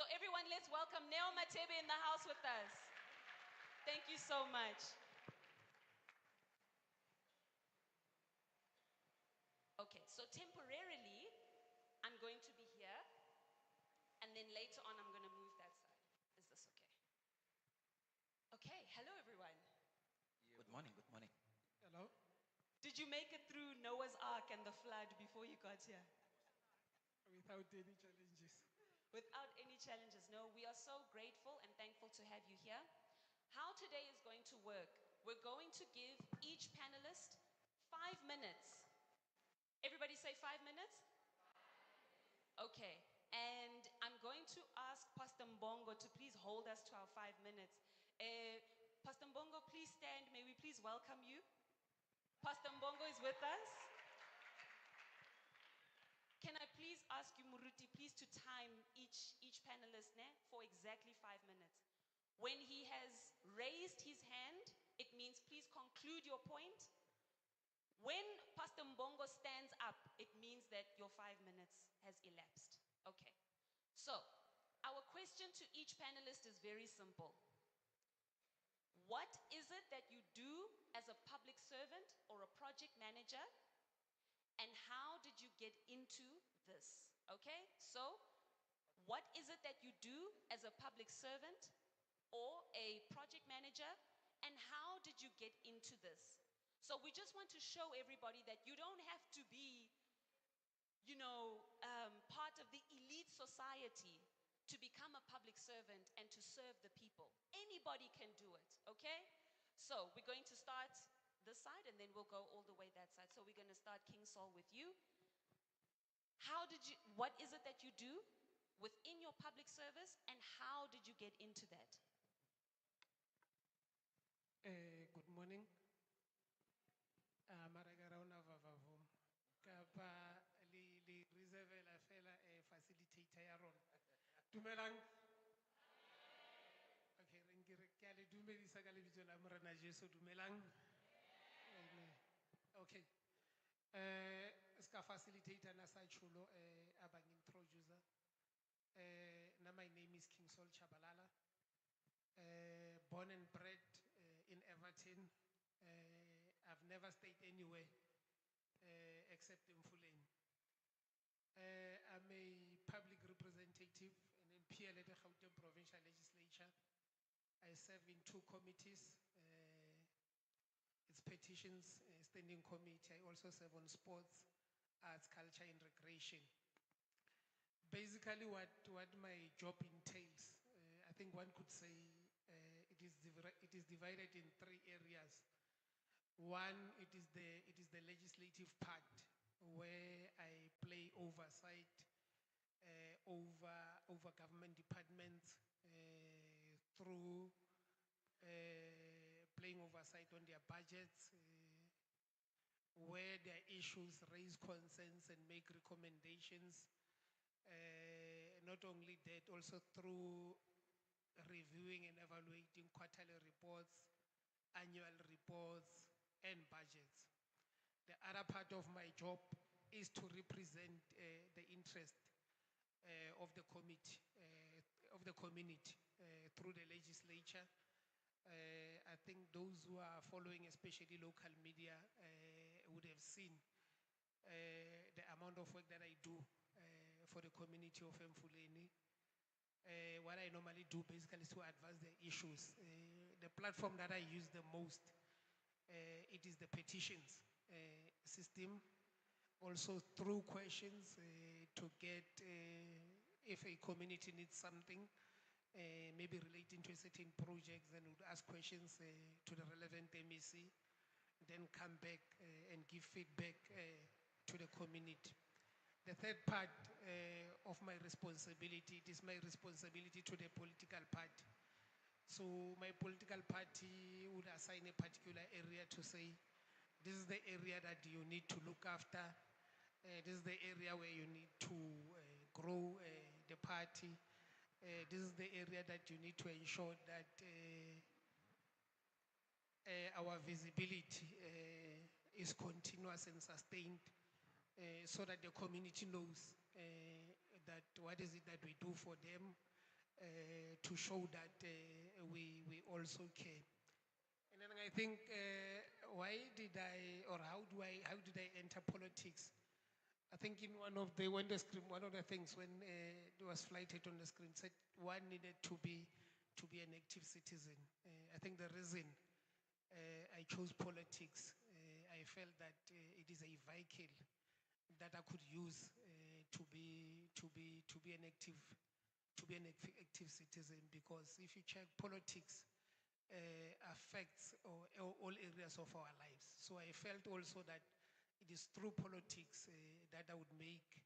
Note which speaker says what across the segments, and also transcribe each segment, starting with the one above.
Speaker 1: So everyone, let's welcome Neo Matebe in the house with us. Thank you so much. Okay, so temporarily, I'm going to be here, and then later on, I'm going to move that side. Is this okay? Okay, hello everyone.
Speaker 2: Good morning, good morning.
Speaker 3: Hello?
Speaker 1: Did you make it through Noah's Ark and the flood before you got here?
Speaker 3: Without any challenges.
Speaker 1: Without any challenges. No, we are so grateful and thankful to have you here. How today is going to work, we're going to give each panelist 5 minutes. Everybody say 5 minutes? Okay, and I'm going to ask Pastor Mbongo to please hold us to our 5 minutes. Pastor Mbongo, please stand. May we please welcome you? Pastor Mbongo is with us. Can I please ask you, Muruti, please to time each panelist for exactly 5 minutes. When he has raised his hand, it means please conclude your point. When Pastor Mbongo stands up, it means that your 5 minutes has elapsed. Okay. So, our question to each panelist is very simple. What is it that you do as a public servant or a project manager? And how did you get into this? Okay, so what is it that you do as a public servant or a project manager? And how did you get into this? So we just want to show everybody that you don't have to be, part of the elite society to become a public servant and to serve the people. Anybody can do it, okay? So we're going to start this side and then we'll go all the way that side. So we're going to start King Saul with you. What is it that you do within your public service and how did you get into that?
Speaker 3: Good morning. Maragarauna Vavavum. Kapa li reserve la fela facilitator ya rona. Dumelang. Okay, ke a le dumedisa ka lebitso la Morena Jesu, dumelang. Okay. Ska facilitator na sa chulo abang introducer. Now my name is King Saul Chabalala. Born and bred in Everton. I've never stayed anywhere except in Fulham. I'm a public representative and MP at the Gauteng Provincial Legislature. I serve in 2 committees. It's petitions, standing committee. I also serve on sports, arts, culture, and recreation. Basically, what my job entails, I think one could say it is divided in 3 areas. One, it is the legislative part where I play oversight over government departments through playing oversight on their budgets, where their issues raise concerns and make recommendations. Not only that, also through reviewing and evaluating quarterly reports, annual reports, and budgets. The other part of my job is to represent the interest of the committee, of the community through the legislature. I think those who are following, especially local media, would have seen the amount of work that I do for the community of Mfuleni. What I normally do basically is to advance the issues. The platform that I use the most, it is the petitions system. Also through questions to get if a community needs something, maybe relating to a certain project, then would ask questions to the relevant MEC, then come back and give feedback to the community. The third part of my responsibility, it is my responsibility to the political party. So my political party would assign a particular area to say, this is the area that you need to look after. This is the area where you need to grow the party. This is the area that you need to ensure that our visibility is continuous and sustained, so that the community knows that what is it that we do for them, to show that we also care. And then I think, why did I, or how did I enter politics? I think in one of the things when it was flighted on the screen said one needed to be an active citizen. I think the reason I chose politics, I felt that it is a vehicle that I could use to be an active citizen, because if you check, politics affects all areas of our lives. So I felt also that it is through politics that I would make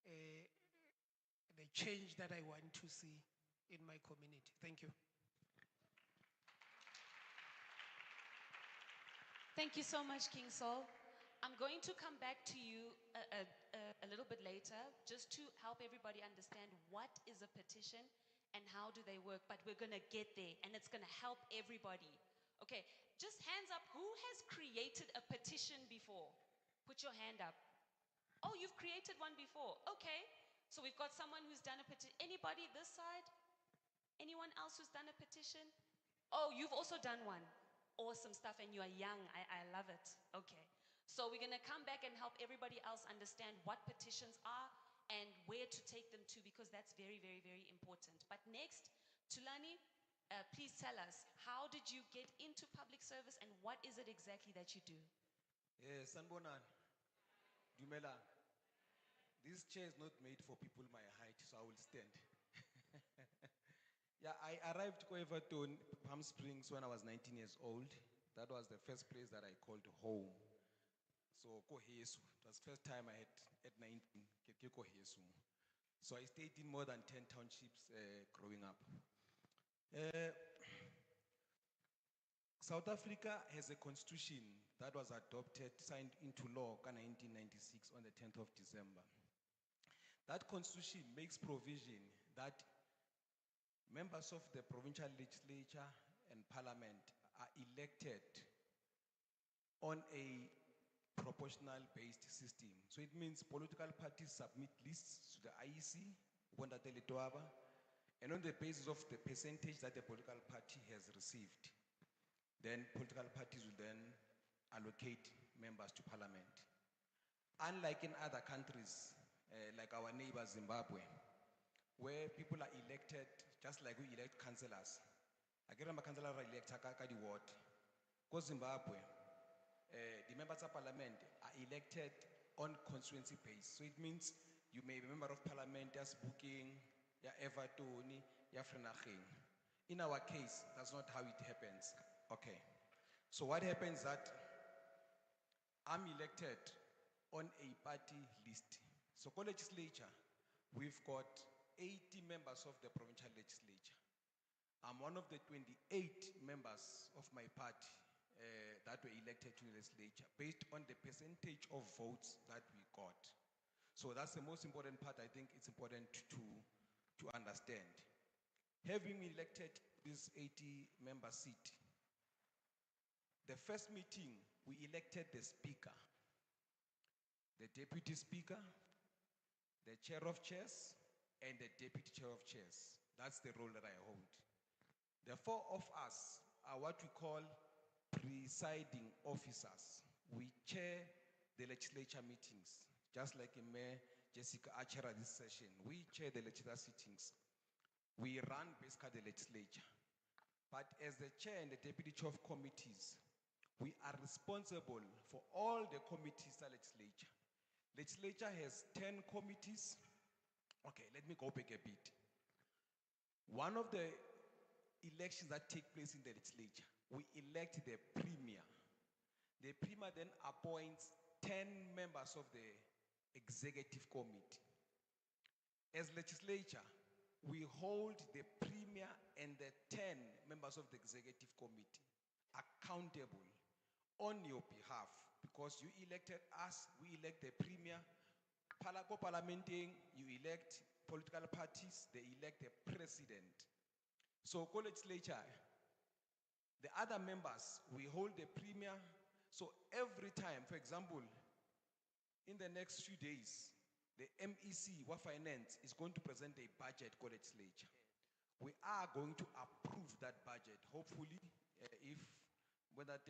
Speaker 3: the change that I want to see in my community. Thank you.
Speaker 1: Thank you so much, King Sol. I'm going to come back to you a little bit later just to help everybody understand what is a petition and how do they work, but we're going to get there and it's going to help everybody. Okay, just hands up. Who has created a petition before? Put your hand up. Oh, you've created one before. Okay, so we've got someone who's done a petition. Anybody this side? Anyone else who's done a petition? Oh, you've also done one. Awesome stuff, and you are young. I love it. Okay. So we're going to come back and help everybody else understand what petitions are and where to take them to, because that's very, very, very important. But next, Tulani, please tell us, how did you get into public service and what is it exactly that you do?
Speaker 4: Sanbonan, Dumela, this chair is not made for people my height, so I will stand. Yeah, I arrived to Everton, Palm Springs, when I was 19 years old. That was the first place that I called home. So, Kohesu, it was the first time I had at 19, Kohesu. So I stayed in more than 10 townships growing up. South Africa has a constitution that was adopted, signed into law in 1996 on the 10th of December. That constitution makes provision that members of the provincial legislature and parliament are elected on a proportional based system. So it means political parties submit lists to the IEC, and on the basis of the percentage that the political party has received, then political parties will then allocate members to parliament. Unlike in other countries, like our neighbor Zimbabwe, where people are elected just like we elect councillors. I get my councillor elect the ward. Because Zimbabwe, the members of parliament are elected on constituency base. So it means you may be a member of parliament as booking, ya Everton, ya Frenaching. In our case, that's not how it happens. Okay. So what happens that I'm elected on a party list. So co-legislature, we've got 80 members of the provincial legislature. I'm one of the 28 members of my party that were elected to the legislature based on the percentage of votes that we got. So that's the most important part. I think it's important to understand. Having elected this 80-member seat, the first meeting, we elected the speaker, the deputy speaker, the chair of chairs, and the deputy chair of chairs. That's the role that I hold. The four of us are what we call presiding officers. We chair the legislature meetings, just like Mayor Jessica Archer at this session. We chair the legislature sittings. We run basically the legislature. But as the chair and the deputy chair of committees, we are responsible for all the committees of the legislature. Legislature has 10 committees. Okay, let me go back a bit. One of the elections that take place in the legislature, we elect the premier. The premier then appoints 10 members of the executive committee. As legislature, we hold the premier and the 10 members of the executive committee accountable on your behalf, because you elected us, we elect the premier. Parliamenting, you elect political parties, they elect the president. So co-legislature, the other members, we hold the premier. So every time, for example, in the next few days, the MEC, what finance, is going to present a budget co-legislature. We are going to approve that budget, hopefully, if when that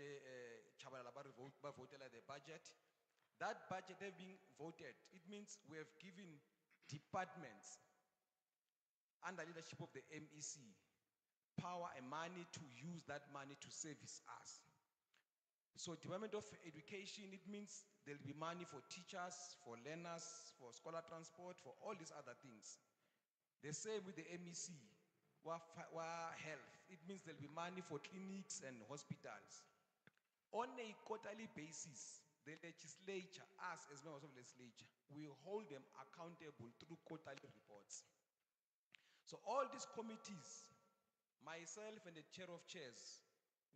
Speaker 4: Chabalala voted the budget. That budget have been voted. It means we have given departments under leadership of the MEC power and money to use that money to service us. So Department of Education, it means there'll be money for teachers, for learners, for scholar transport, for all these other things. The same with the MEC, health. It means there'll be money for clinics and hospitals. On a quarterly basis, the legislature, us as members of the legislature, we hold them accountable through quarterly reports. So all these committees, myself and the chair of chairs,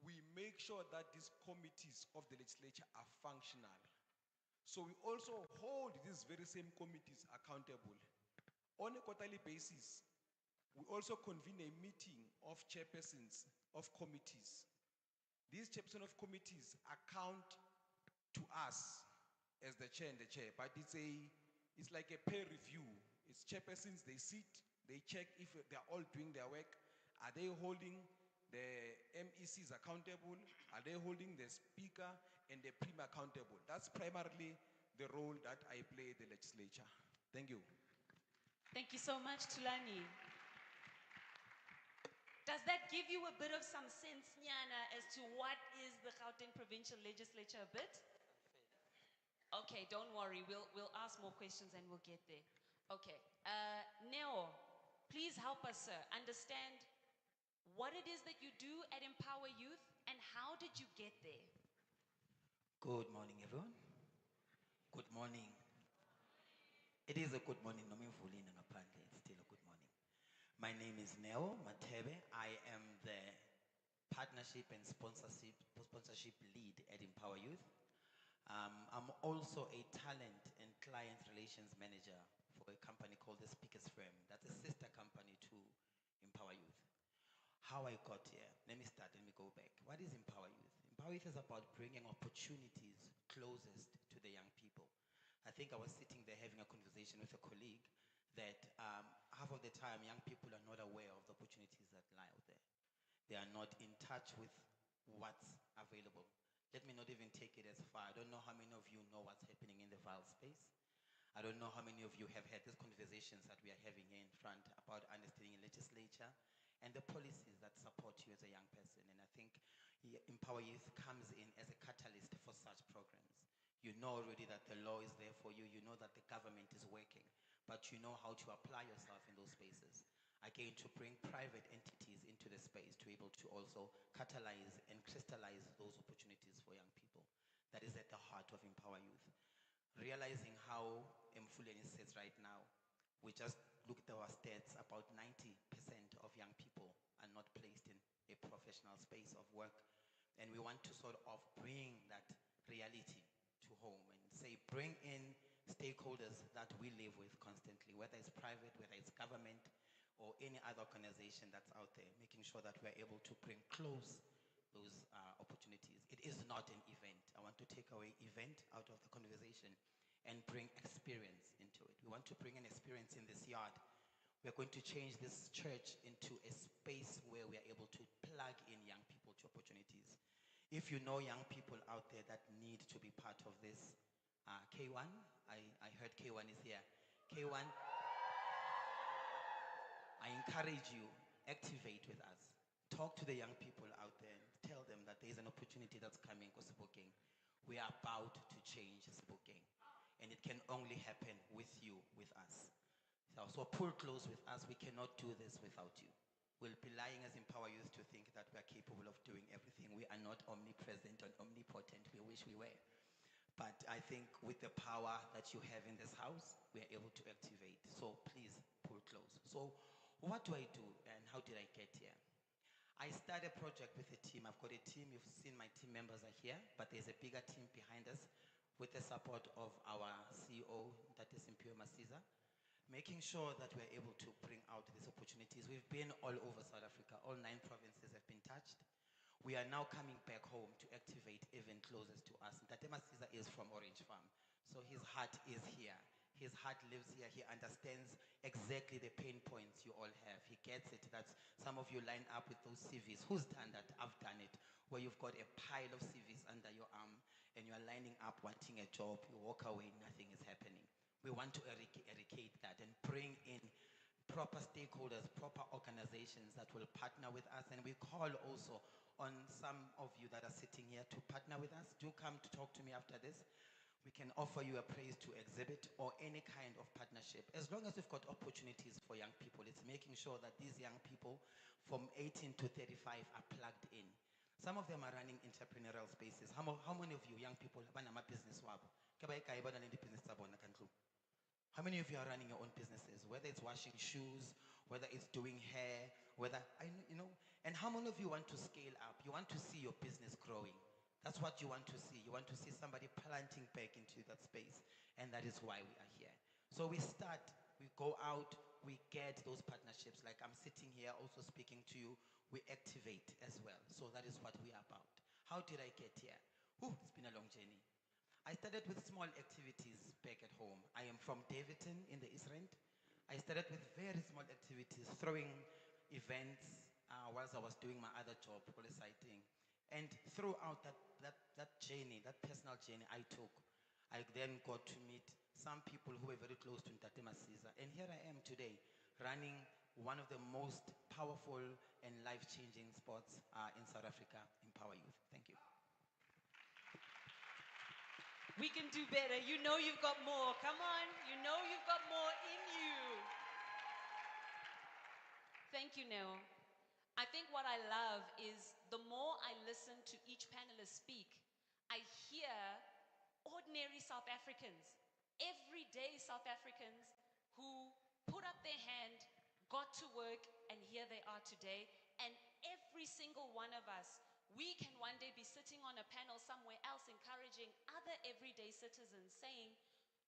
Speaker 4: we make sure that these committees of the legislature are functional. So we also hold these very same committees accountable. On a quarterly basis, we also convene a meeting of chairpersons of committees. These chairpersons of committees account to us as the chair and the chair, but it's like a peer review. It's chairpersons, they sit, they check if they're all doing their work. Are they holding the MECs accountable? Are they holding the speaker and the premier accountable? That's primarily the role that I play in the legislature. Thank you.
Speaker 1: Thank you so much, Tulani. Does that give you a bit of some sense, Nyana, as to what is the Gauteng Provincial Legislature a bit? Okay, don't worry. We'll ask more questions and we'll get there. Okay. Neo, please help us, sir, understand what it is that you do at Empower Youth and how did you get there?
Speaker 2: Good morning, everyone. Good morning. It is a good morning. It's still a good morning. My name is Neo Matebe. I am the partnership and sponsorship lead at Empower Youth. I'm also a talent and client relations manager for a company called the Speakers Firm. That's a sister company to Empower Youth. How I got here, let me go back. What is Empower Youth? Empower Youth is about bringing opportunities closest to the young people. I think I was sitting there having a conversation with a colleague that half of the time young people are not aware of the opportunities that lie out there. They are not in touch with what's available. Let me not even take it as far. I don't know how many of you know what's happening in the VAL space. I don't know how many of you have had these conversations that we are having here in front about understanding legislature and the policies that support you as a young person. And I think Empower Youth comes in as a catalyst for such programs. You know already that the law is there for you. You know that the government is working, but you know how to apply yourself in those spaces. Again, to bring private entities into the space to be able to also catalyze and crystallize those opportunities for young people. That is at the heart of Empower Youth. Realizing how Mfuleni says right now, we just looked at our stats, about 90% of young people are not placed in a professional space of work. And we want to sort of bring that reality to home and say, bring in stakeholders that we live with constantly, whether it's private, whether it's government, or any other organization that's out there, making sure that we're able to bring close those opportunities. It is not an event. I want to take away event out of the conversation and bring experience into it. We want to bring an experience in this yard. We're going to change this church into a space where we are able to plug in young people to opportunities. If you know young people out there that need to be part of this, K1, I heard K1 is here. K1, I encourage you, activate with us. Talk to the young people out there and tell them that there is an opportunity that's coming for Sebokeng. We are about to change Sebokeng. And it can only happen with you, with us. So pull close with us. We cannot do this without you. We'll be lying as Empower Youth to think that we are capable of doing everything. We are not omnipresent and omnipotent. We wish we were. But I think with the power that you have in this house, we are able to activate. So please pull close. So what do I do and how did I get here? I started a project with a team. I've got a team. You've seen my team members are here, but there's a bigger team behind us with the support of our CEO, that is Impio Masiza, making sure that we're able to bring out these opportunities. We've been all over South Africa. All 9 provinces have been touched. We are now coming back home to activate even closest to us. Tate Masiza is from Orange Farm, so his heart is here. His heart lives here. He understands exactly the pain points you all have. He gets it. That some of you line up with those CVs. Who's done that? I've done it. Where you've got a pile of CVs under your arm and you're lining up wanting a job. You walk away, nothing is happening. We want to eradicate that and bring in proper stakeholders, proper organizations that will partner with us. And we call also on some of you that are sitting here to partner with us. Do come to talk to me after this. We can offer you a praise to exhibit or any kind of partnership. As long as we've got opportunities for young people, it's making sure that these young people from 18 to 35 are plugged in. Some of them are running entrepreneurial spaces. How many of you young people have a business? How many of you are running your own businesses? Whether it's washing shoes, whether it's doing hair, and how many of you want to scale up? You want to see your business growing. That's what you want to see. You want to see somebody planting back into that space. And that is why we are here. So we start, we go out, we get those partnerships. Like I'm sitting here also speaking to you. We activate as well. So that is what we are about. How did I get here? It's been a long journey. I started with small activities back at home. I am from Davidton in the East Rand. I started with very small activities, throwing events whilst I was doing my other job, publicizing. And throughout that journey, that personal journey I took, I then got to meet some people who were very close to Ntate Masiza. And here I am today, running one of the most powerful and life-changing sports in South Africa, Empower Youth. Thank you.
Speaker 1: We can do better. You know you've got more. Come on. You know you've got more in you. Thank you, Neo. I think what I love is the more I listen to each panelist speak, I hear ordinary South Africans, everyday South Africans who put up their hand, got to work, and here they are today. And every single one of us, we can one day be sitting on a panel somewhere else encouraging other everyday citizens saying,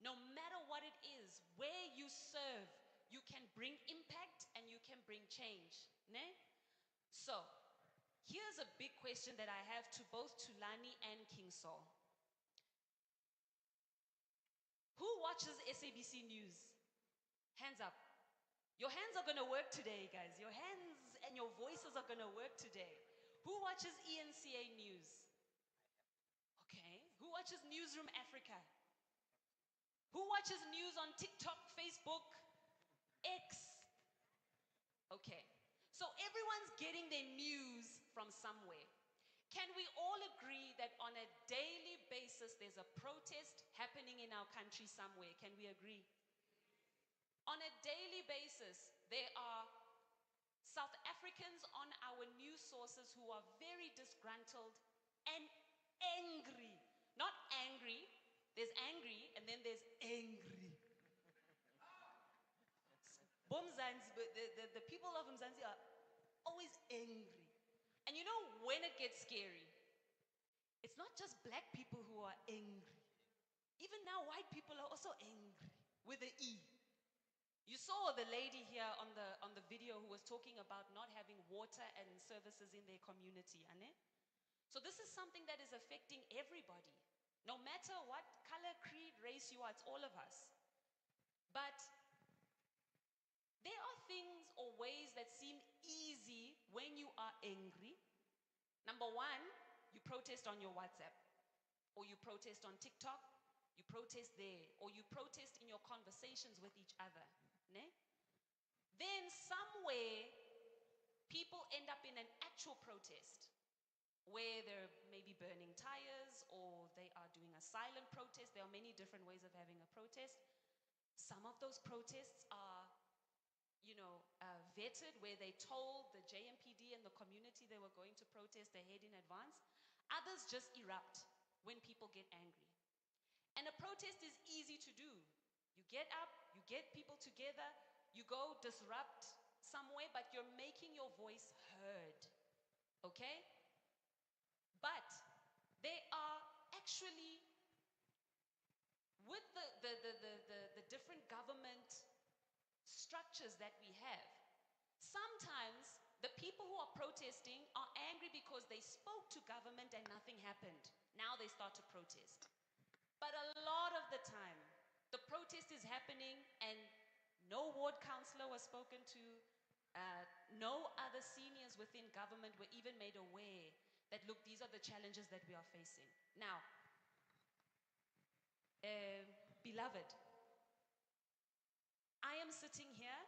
Speaker 1: no matter what it is, where you serve, you can bring impact and you can bring change. Ne? So, here's a big question that I have to both Tulani and King Saul. Who watches SABC News? Hands up. Your hands are going to work today, guys. Your hands and your voices are going to work today. Who watches ENCA News? Okay. Who watches Newsroom Africa? Who watches news on TikTok, Facebook, X? Okay. So everyone's getting their news from somewhere. Can we all agree that on a daily basis there's a protest happening in our country somewhere? Can we agree? On a daily basis, there are South Africans on our news sources who are very disgruntled and angry. Not angry. There's angry and then there's angry. The people of Mzansi are always angry. And you know when it gets scary? It's not just black people who are angry. Even now, white people are also angry with the E. You saw the lady here on the video who was talking about not having water and services in their community. Ane? So this is something that is affecting everybody. No matter what color, creed, race you are, it's all of us. But there are things or ways that seem easy when you are angry. Number one, you protest on your WhatsApp, or you protest on TikTok, you protest there, or you protest in your conversations with each other. Ne? Then somewhere, people end up in an actual protest where they're maybe burning tires or they are doing a silent protest. There are many different ways of having a protest. Some of those protests are, vetted, where they told the JMPD and the community they were going to protest ahead in advance. Others just erupt when people get angry. And a protest is easy to do. You get up, you get people together, you go disrupt somewhere, but you're making your voice heard. Okay? But they are actually, with the different government structures that we have, sometimes the people who are protesting are angry because they spoke to government and nothing happened. Now they start to protest. But a lot of the time, The protest is happening, and no ward councillor was spoken to. No other seniors within government were even made aware that, look, these are the challenges that we are facing. Now, beloved, I am sitting here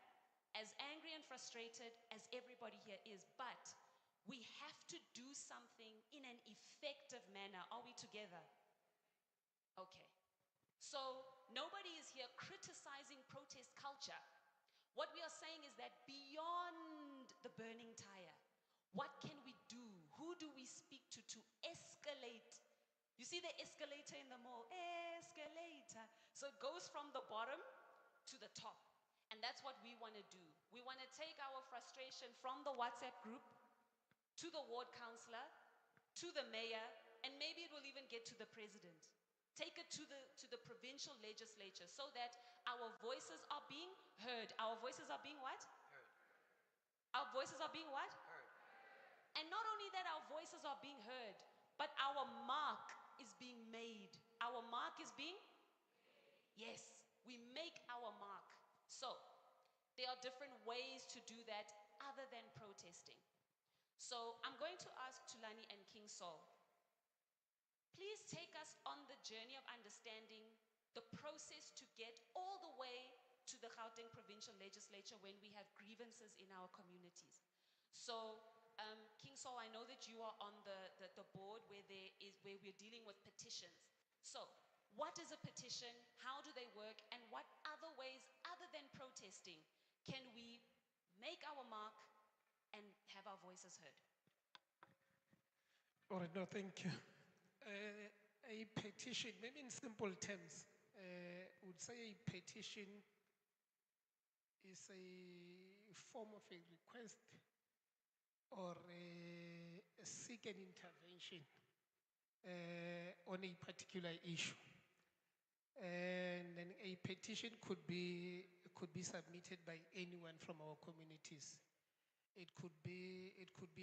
Speaker 1: as angry and frustrated as everybody here is, but we have to do something in an effective manner. Are we together? Okay. So nobody is here criticizing protest culture. What we are saying is that beyond the burning tire, what can we do? Who do we speak to escalate? You see the escalator in the mall? Escalator. So it goes from the bottom to the top. And that's what we want to do. We want to take our frustration from the WhatsApp group to the ward councillor, to the mayor, and maybe it will even get to the president. Take it to the provincial legislature so that our voices are being heard. Our voices are being what?
Speaker 2: Heard.
Speaker 1: Our voices are being what?
Speaker 2: Heard.
Speaker 1: And not only that our voices are being heard, but our mark is being made. Our mark is being? Yes, we make our mark. So, there are different ways to do that other than protesting. So, I'm going to ask Tulani and King Saul, please take us on the journey of understanding the process to get all the way to the Gauteng Provincial Legislature when we have grievances in our communities. So, King Saul, I know that you are on the board where we're dealing with petitions. So, what is a petition? How do they work? And what other ways, other than protesting, can we make our mark and have our voices heard?
Speaker 3: All right, no, thank you. A petition, maybe in simple terms, would say a petition is a form of a request or seek an intervention on a particular issue. And then a petition could be submitted by anyone from our communities. It could be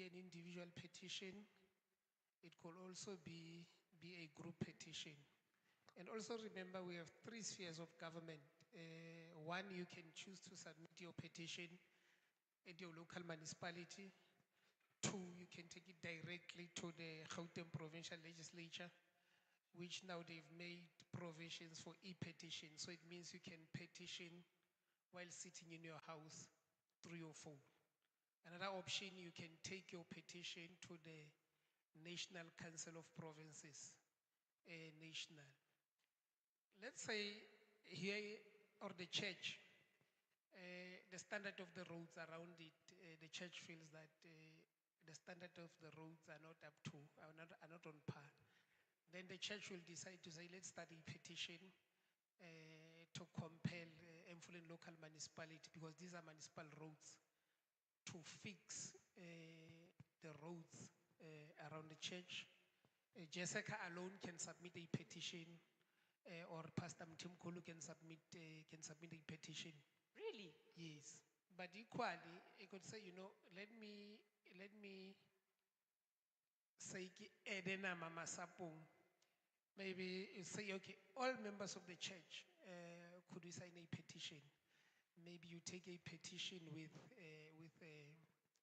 Speaker 3: an individual petition. It could also be a group petition. And also remember, we have 3 spheres of government. One, you can choose to submit your petition at your local municipality. 2, you can take it directly to the Gauteng Provincial Legislature, which now they've made provisions for e-petition. So it means you can petition while sitting in your house through your phone. Another option, you can take your petition to the National Council of Provinces, national. Let's say here, or the church, the standard of the roads around it, the church feels that the standard of the roads are not up to, are not on par. Then the church will decide to say, let's start a petition to compel Mfuleni local municipality, because these are municipal roads, to fix the roads around the church. Jessica alone can submit a petition, or Pastor Mtimkulu can submit a petition.
Speaker 1: Really?
Speaker 3: Yes, but equally, it could say, let me say, Edena Mama Sapung. Maybe you say, okay, all members of the church, could we sign a petition? Maybe you take a petition with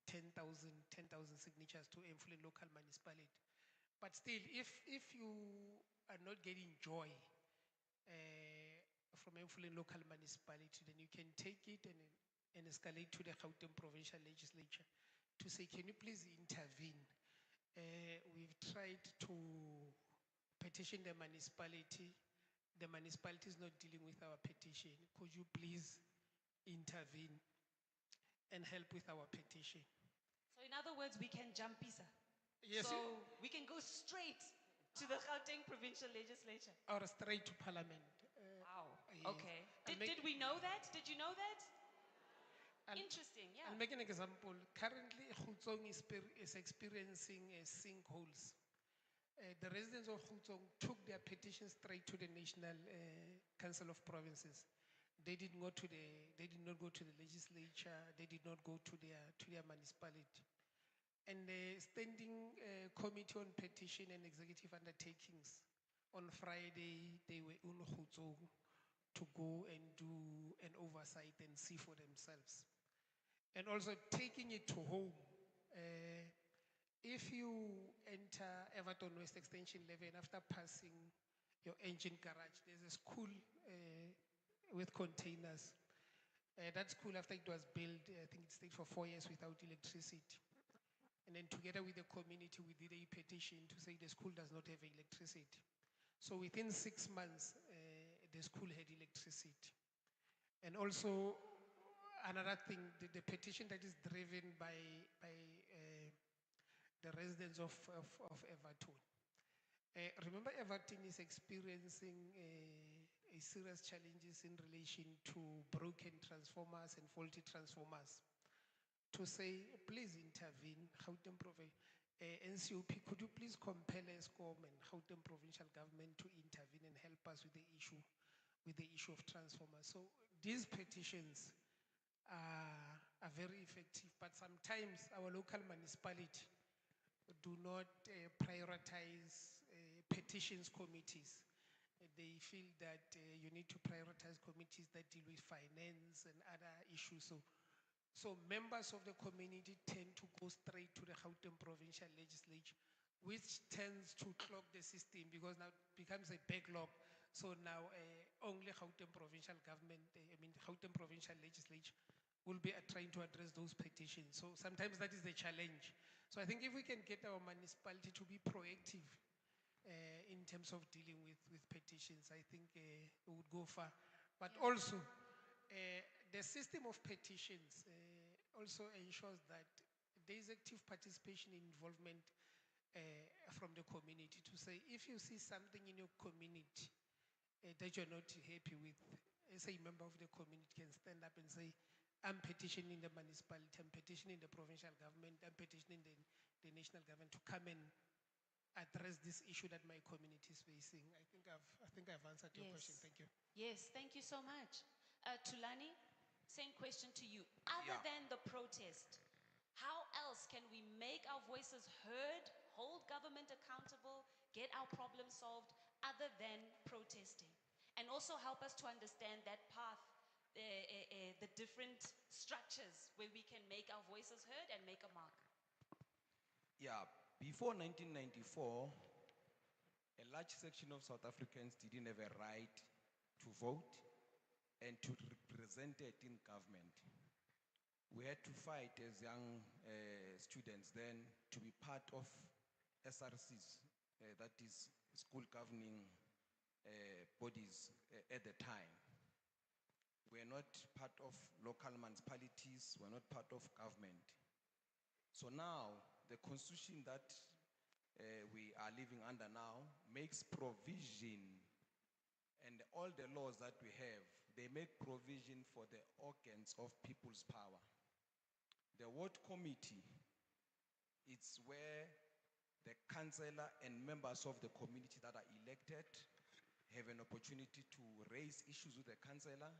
Speaker 3: 10,000 signatures to Mfuleni local municipality. But still, if you are not getting joy from Mfuleni local municipality, then you can take it and escalate to the Gauteng Provincial Legislature to say, can you please intervene? We've tried to petition the municipality. The municipality is not dealing with our petition. Could you please intervene and help with our petition?
Speaker 1: So in other words, we can jump Pisa.
Speaker 3: Yes.
Speaker 1: So we can go straight to the Gauteng Provincial Legislature.
Speaker 3: Or straight to Parliament.
Speaker 1: Wow.
Speaker 3: Yes.
Speaker 1: Okay. Did we know that? Did you know that?
Speaker 3: I'll-
Speaker 1: Interesting, yeah.
Speaker 3: I'll make an example. Currently, Gauteng is experiencing sinkholes. The residents of Gauteng took their petition straight to the National Council of Provinces. They did not go to the legislature. They did not go to their municipality. And the Standing Committee on Petition and Executive Undertakings, on Friday, they were in Gauteng to go and do an oversight and see for themselves. And also taking it to home. If you enter Everton West Extension 11 after passing your engine garage, there's a school with containers. That school, after it was built, I think it stayed for 4 years without electricity. And then together with the community, we did a petition to say the school does not have electricity. So within 6 months, the school had electricity. And also, another thing, the petition that is driven by the residents of Everton. Remember, Everton is experiencing a serious challenges in relation to broken transformers and faulty transformers. To say, please intervene, Gauteng NCOP, could you please compel ESCOM and Gauteng provincial government to intervene and help us with the issue of transformers? So these petitions are very effective, but sometimes our local municipality do not prioritize petitions committees. They feel that you need to prioritize committees that deal with finance and other issues. So members of the community tend to go straight to the Gauteng provincial legislature, which tends to clog the system because now it becomes a backlog. So now only Gauteng provincial government, Gauteng provincial legislature will be trying to address those petitions. So sometimes that is the challenge. So I think if we can get our municipality to be proactive in terms of dealing with petitions, I think it would go far. But also, the system of petitions also ensures that there is active participation and involvement from the community to say, if you see something in your community that you're not happy with, as a member of the community can stand up and say, I'm petitioning the municipality, I'm petitioning the provincial government, I'm petitioning the national government to come and address this issue that my community is facing. I think I've answered your question. Thank you.
Speaker 1: Yes, thank you so much. Tulani, same question to you. Other than the protest, how else can we make our voices heard, hold government accountable, get our problems solved, other than protesting? And also help us to understand that path, the different structures where we can make our voices heard and make a mark.
Speaker 4: Yeah, before 1994, a large section of South Africans didn't have a right to vote and to be represented in government. We had to fight as young students then to be part of SRCs, that is school governing bodies at the time. We are not part of local municipalities, we are not part of government. So now, the constitution that we are living under now makes provision, and all the laws that we have, they make provision for the organs of people's power. The ward committee, it's where the councillor and members of the community that are elected have an opportunity to raise issues with the councillor.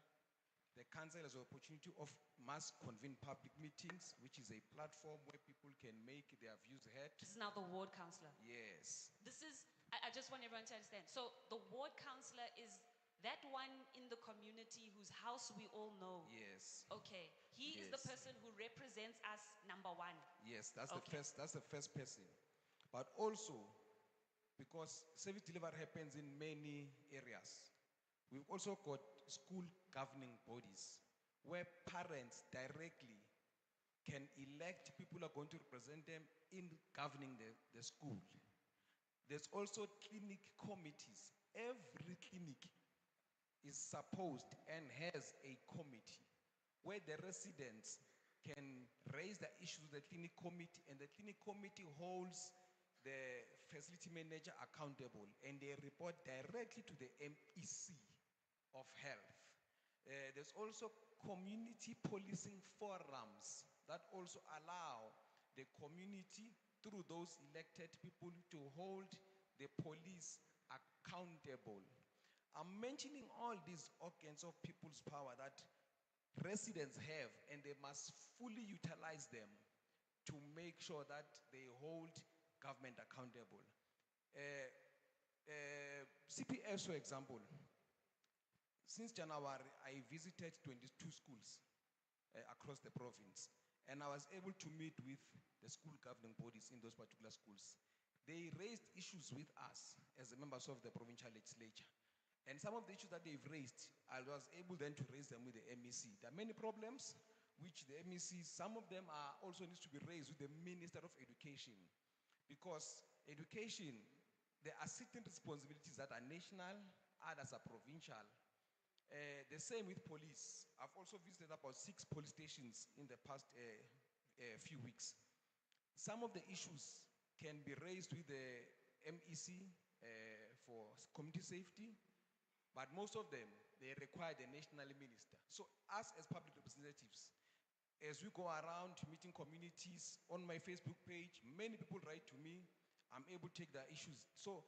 Speaker 4: The council has an opportunity of mass convene public meetings, which is a platform where people can make their views heard.
Speaker 1: This is now the ward councillor.
Speaker 4: Yes.
Speaker 1: This is, I just want everyone to understand. So the ward councillor is that one in the community whose house we all know.
Speaker 4: Yes.
Speaker 1: Okay. He is the person who represents us, number one.
Speaker 4: Yes, that's the first person. But also, because service delivery happens in many areas, we've also got school governing bodies where parents directly can elect people who are going to represent them in governing the school. There's also clinic committees. Every clinic is supposed and has a committee where the residents can raise the issues with the clinic committee, and the clinic committee holds the facility manager accountable, and they report directly to the MEC of health. There's also community policing forums that also allow the community, through those elected people, to hold the police accountable. I'm mentioning all these organs of people's power that residents have, and they must fully utilize them to make sure that they hold government accountable. CPS, for example, Since January, I visited 22 schools across the province, and I was able to meet with the school governing bodies in those particular schools. They raised issues with us as the members of the provincial legislature. And some of the issues that they've raised, I was able then to raise them with the MEC. There are many problems which the MEC, some of them are also needs to be raised with the Minister of Education. Because education, there are certain responsibilities that are national, others are provincial. The same with police. I've also visited about 6 police stations in the past few weeks. Some of the issues can be raised with the MEC for community safety, but most of them, they require the national minister. So us as public representatives, as we go around meeting communities on my Facebook page, many people write to me, I'm able to take their issues. So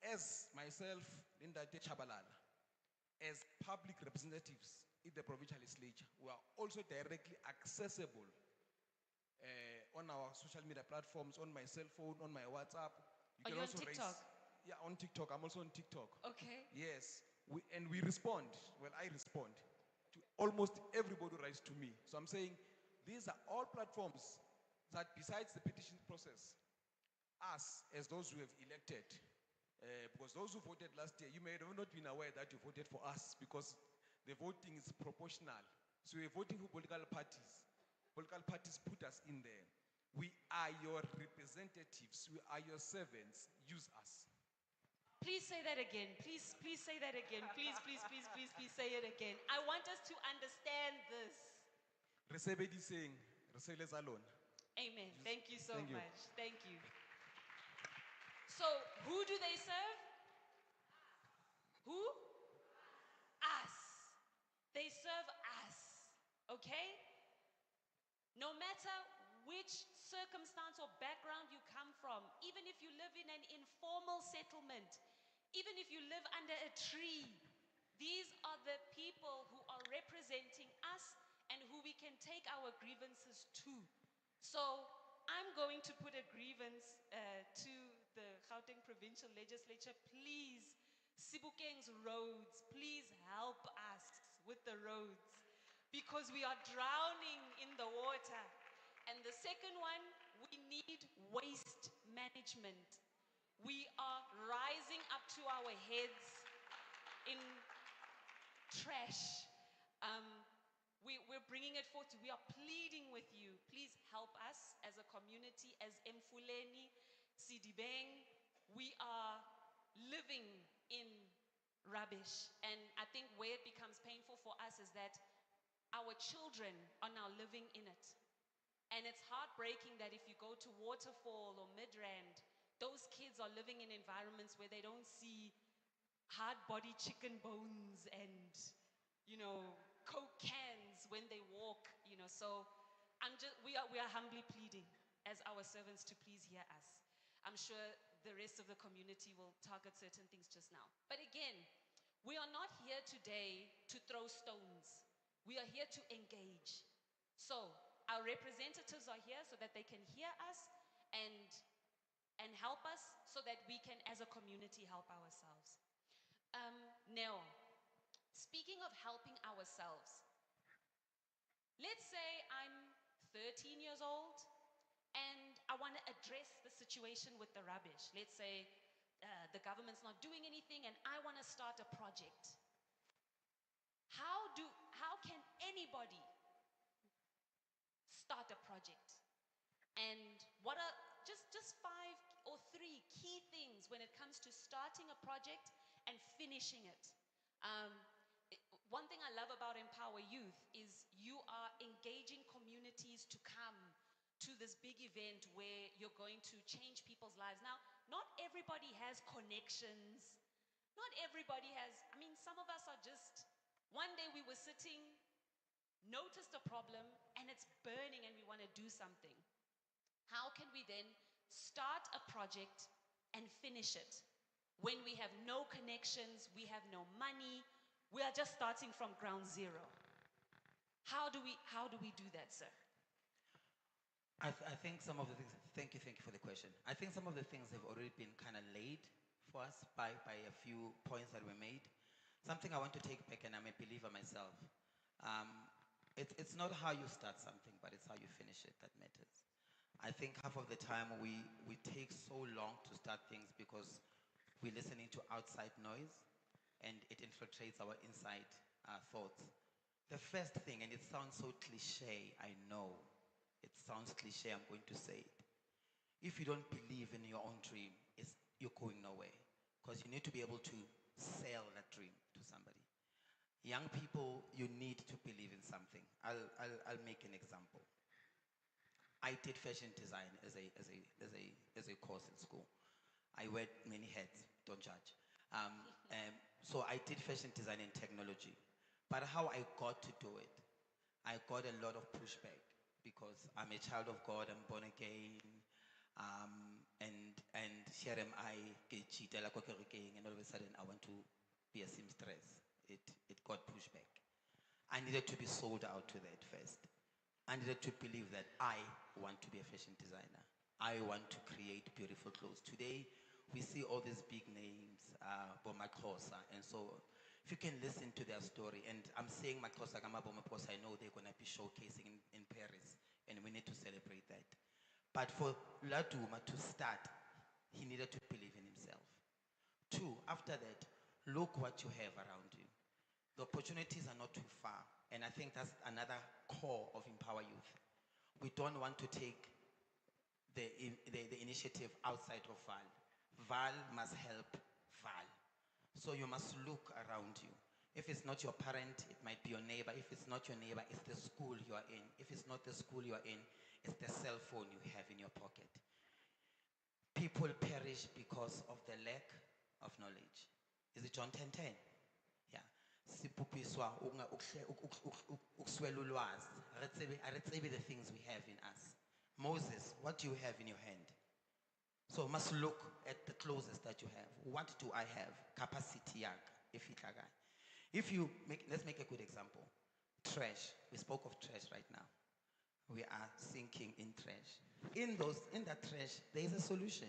Speaker 4: as myself, Linda De Chabalala, as public representatives in the provincial legislature, we are also directly accessible on our social media platforms, on my cell phone, on my WhatsApp.
Speaker 1: Are you on TikTok?
Speaker 4: Yeah, on TikTok. I'm also on TikTok.
Speaker 1: Okay.
Speaker 4: Yes. We respond. Well, I respond to almost everybody who writes to me. So I'm saying these are all platforms that, besides the petition process, us as those who have elected, because those who voted last year, you may have not been aware that you voted for us because the voting is proportional. So we're voting for political parties. Political parties put us in there. We are your representatives. We are your servants. Use us.
Speaker 1: Please say that again. Please say that again. Please say it again. I want us to understand this.
Speaker 4: Resebedi saying, Resele alone.
Speaker 1: Amen. Thank you so
Speaker 4: Thank you.
Speaker 1: much. Thank you. So, who do they serve? Who? Us. They serve us. Okay? No matter which circumstance or background you come from, even if you live in an informal settlement, even if you live under a tree, these are the people who are representing us and who we can take our grievances to. So I'm going to put a grievance to the Gauteng Provincial Legislature. Please, Sibukeng's roads, please help us with the roads because we are drowning in the water. And the second one, we need waste management. We are rising up to our heads in trash. We're bringing it forth. We are pleading with you. Please help us as a community, as Mfuleni, Sidibeng. We are living in rubbish. And I think where it becomes painful for us is that our children are now living in it. And it's heartbreaking that if you go to Waterfall or Midrand, those kids are living in environments where they don't see hard-body chicken bones and, Coke cans when they walk, So we are humbly pleading as our servants to please hear us. I'm sure the rest of the community will target certain things just now. But again, we are not here today to throw stones. We are here to engage. So our representatives are here so that they can hear us and help us so that we can, as a community, help ourselves. Now, speaking of helping ourselves, let's say I'm 13 years old and I want to address the situation with the rubbish. Let's say the government's not doing anything and I want to start a project. How can anybody start a project? And what are just 5 or 3 key things when it comes to starting a project and finishing it? One thing I love about Empower Youth is you are engaging communities to come to this big event where you're going to change people's lives. Now, not everybody has connections. Not everybody has, some of us are just, one day we were sitting, noticed a problem, and it's burning and we want to do something. How can we then start a project and finish it when we have no connections, we have no money, we are just starting from ground zero? How do we do that, sir?
Speaker 2: I think some of the things, thank you for the question. I think some of the things have already been kind of laid for us by a few points that were made. Something I want to take back, and I'm a believer myself. Um, it's not how you start something, but it's how you finish it that matters. I think half of the time we take so long to start things because we're listening to outside noise and it infiltrates our inside thoughts. The first thing, and it sounds so cliche, I know, it sounds cliche, I'm going to say it. If you don't believe in your own dream, you're going nowhere because you need to be able to sell that dream to somebody. Young people, you need to believe in something. I'll make an example. I did fashion design as a course in school. I wear many hats, don't judge. Um, so I did fashion design and technology. But how I got to do it, I got a lot of pushback because I'm a child of God, I'm born again, and here am I, and all of a sudden I want to be a seamstress. It got pushback. I needed to be sold out to that first. I needed to believe that I want to be a fashion designer. I want to create beautiful clothes. Today, we see all these big names, Bomakosa, and so if you can listen to their story, and I'm saying Makosa Gama Boma because I know they're going to be showcasing in Paris, and we need to celebrate that. But for Laduma to start, he needed to believe in himself. Two, after that, look what you have around you. The opportunities are not too far. And I think that's another core of Empower Youth. We don't want to take the initiative outside of VAL. VAL must help VAL. So you must look around you. If it's not your parent, it might be your neighbor. If it's not your neighbor, it's the school you are in. If it's not the school you are in, it's the cell phone you have in your pocket. People perish because of the lack of knowledge. Is it John 10:10? Yeah. Sipupiswa ukuswela ulwazi. Aretsebe the things we have in us. Moses, what do you have in your hand? So must look at the closest that you have. What do I have? Capacity yak. If you make, let's make a good example. Trash. We spoke of trash right now. We are sinking in trash. In that trash, there is a solution.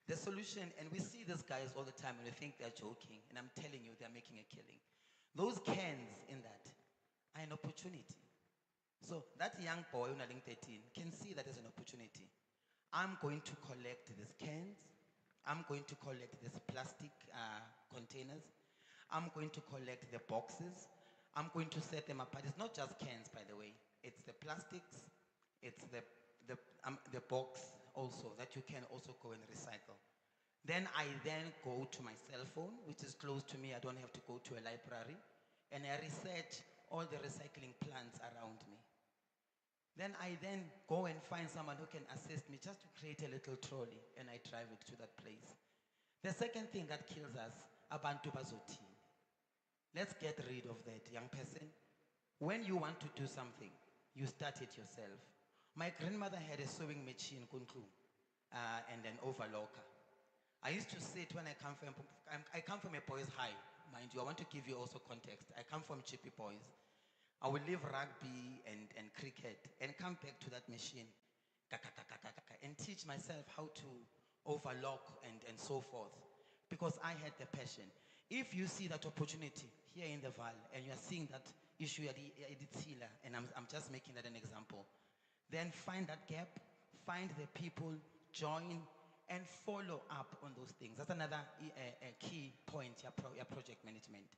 Speaker 2: The solution, and we see these guys all the time and we think they're joking, and I'm telling you, they're making a killing. Those cans in that are an opportunity. So that young boy, Unaling 13, can see that as an opportunity. I'm going to collect these cans. I'm going to collect these plastic containers. I'm going to collect the boxes. I'm going to set them apart. It's not just cans, by the way. It's the plastics. It's the box also that you can also go and recycle. Then I go to my cell phone, which is close to me. I don't have to go to a library. And I research all the recycling plants around me. Then I go and find someone who can assist me just to create a little trolley, and I drive it to that place. The second thing that kills us, abantu bazothini. Let's get rid of that, young person. When you want to do something, you start it yourself. My grandmother had a sewing machine, kunklu, and an overlocker. I used to sit when I come from a boys' high, mind you. I want to give you also context. I come from Chippy Boys. I will leave rugby and cricket and come back to that machine and teach myself how to overlock and so forth because I had the passion. If you see that opportunity here in the Val and you're seeing that issue at the and I'm just making that an example, then find that gap, find the people, join, and follow up on those things. That's another key point, your project management.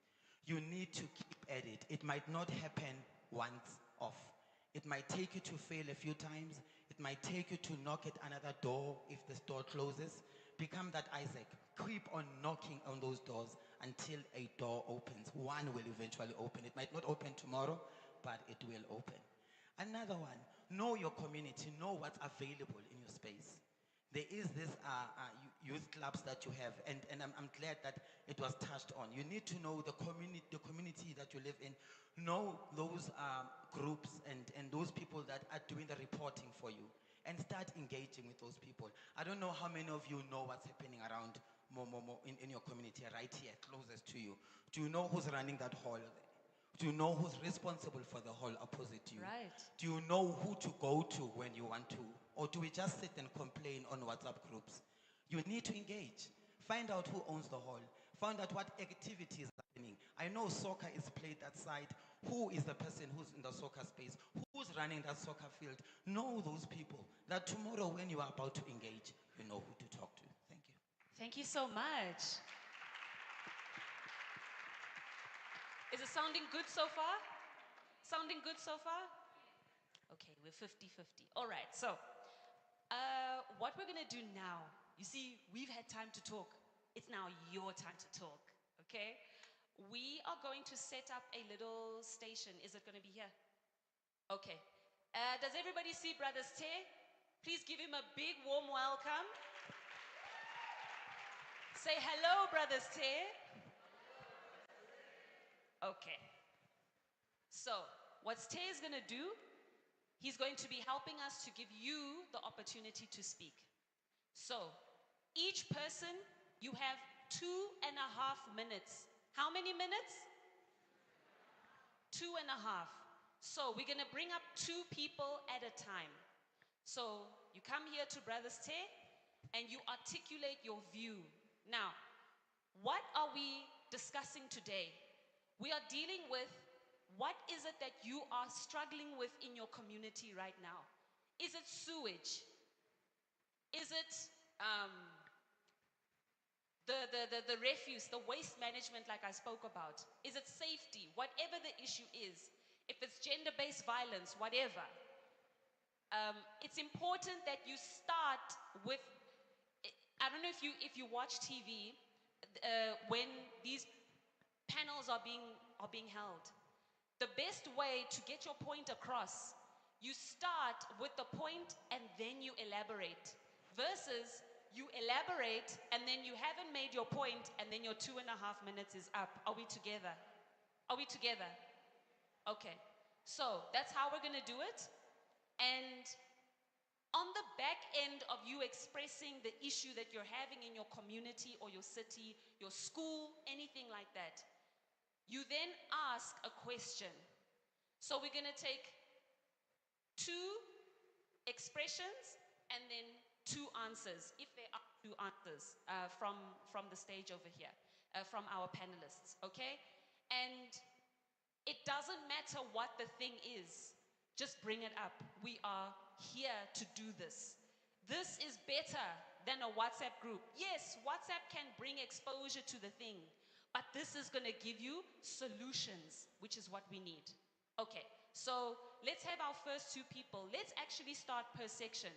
Speaker 2: You need to keep at it. It might not happen once off. It might take you to fail a few times. It might take you to knock at another door if the door closes. Become that Isaac. Keep on knocking on those doors until a door opens. One will eventually open. It might not open tomorrow, but it will open. Another one, know your community. Know what's available in your space. There is this youth clubs that you have, and I'm glad that it was touched on. You need to know the community that you live in. Know those groups and those people that are doing the reporting for you, and start engaging with those people. I don't know how many of you know what's happening around in your community right here, closest to you. Do you know who's running that hall? Do you know who's responsible for the hall opposite you?
Speaker 1: Right.
Speaker 2: Do you know who to go to when you want to? Or do we just sit and complain on WhatsApp groups? You need to engage. Find out who owns the hall. Find out what activities are I know soccer is played that side. Who is the person who's in the soccer space? Who's running that soccer field? Know those people. That tomorrow when you are about to engage, you know who to talk to. Thank you.
Speaker 1: Thank you so much. Is it sounding good so far? Sounding good so far? Okay, we're 50-50. All right, so what we're gonna do now, you see, we've had time to talk. It's now your time to talk, okay? We are going to set up a little station. Is it gonna be here? Okay. Does everybody see Brother Ste? Please give him a big warm welcome. Say hello, Brother Ste. Okay. So, what Ste is going to do, he's going to be helping us to give you the opportunity to speak. So, each person, you have 2.5 minutes. How many minutes? 2.5. So, we're going to bring up 2 people at a time. So, you come here to Brother Ste and you articulate your view. Now, what are we discussing today? We are dealing with what is it that you are struggling with in your community right now? Is it sewage? Is it the refuse, the waste management like I spoke about? Is it safety? Whatever the issue is, if it's gender-based violence, whatever. It's important that you start with, I don't know if you watch TV, when these panels are being held. The best way to get your point across, you start with the point and then you elaborate, versus you elaborate and then you haven't made your point and then your 2.5 minutes is up. Are we together? Are we together? Okay. So that's how we're going to do it. And on the back end of you expressing the issue that you're having in your community or your city, your school, anything like that, you then ask a question. So we're going to take 2 expressions and then 2 answers, if there are 2 answers from the stage over here, from our panelists, okay? And it doesn't matter what the thing is, just bring it up. We are here to do this. This is better than a WhatsApp group. Yes, WhatsApp can bring exposure to the thing, but this is going to give you solutions, which is what we need. Okay, so let's have our first 2 people. Let's actually start per section.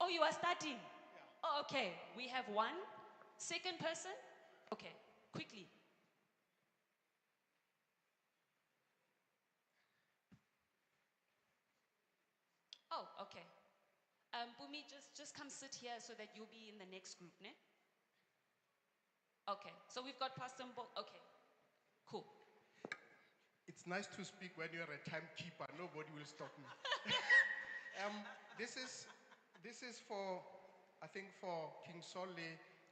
Speaker 1: Oh, you are starting? Yeah. Oh, okay. We have 1. Second person? Okay, quickly. Oh, okay. Bumi, just come sit here so that you'll be in the next group, ne? Okay, so we've got Pastor Mbo. Okay, cool.
Speaker 5: It's nice to speak when you're a timekeeper. Nobody will stop me. This is for, I think, for King Sole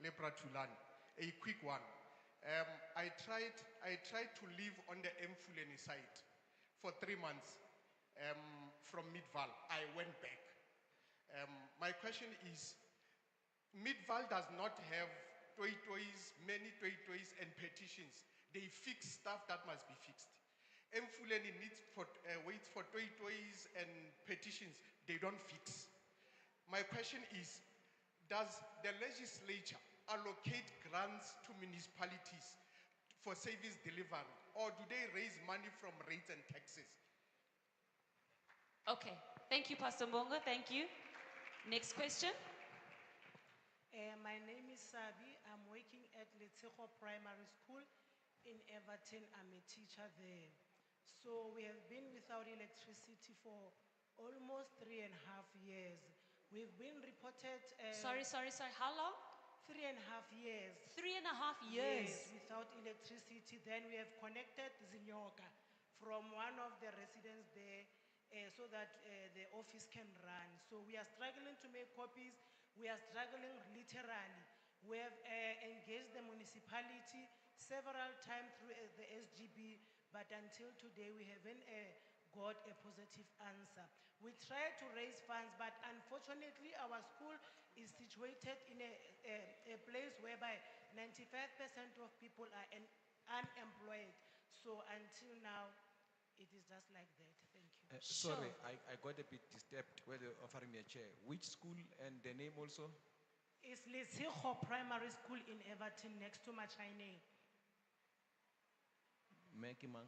Speaker 5: Lebratulani. A quick one. I tried to live on the Mfuleni side for 3 months from Midval. I went back. My question is, Midval does not have toys, many toys and petitions. They fix stuff that must be fixed. Mfuleni waits for toys and petitions. They don't fix. My question is, does the legislature allocate grants to municipalities for service delivery, or do they raise money from rates and taxes?
Speaker 1: Okay, thank you, Pastor Mbongo. Thank you. Next question.
Speaker 6: My name is Sabi. I'm working at Letseho Primary School in Everton. I'm a teacher there. So we have been without electricity for almost 3.5 years. We've been reported...
Speaker 1: Sorry. How long?
Speaker 6: 3.5 years.
Speaker 1: 3.5 years?
Speaker 6: Yes, without electricity. Then we have connected Zinyoka from one of the residents there so that the office can run. So we are struggling to make copies. We are struggling literally. We have engaged the municipality several times through the SGB, but until today we haven't got a positive answer. We tried to raise funds, but unfortunately, our school is situated in a place whereby 95% of people are unemployed. So until now, it is just like that. Thank you.
Speaker 4: Sorry,
Speaker 1: Sure.
Speaker 4: I got a bit disturbed when they were offering me a chair. Which school and the name also?
Speaker 6: It's Lesiho Primary School in Everton, next to Machaine.
Speaker 4: Mekimang,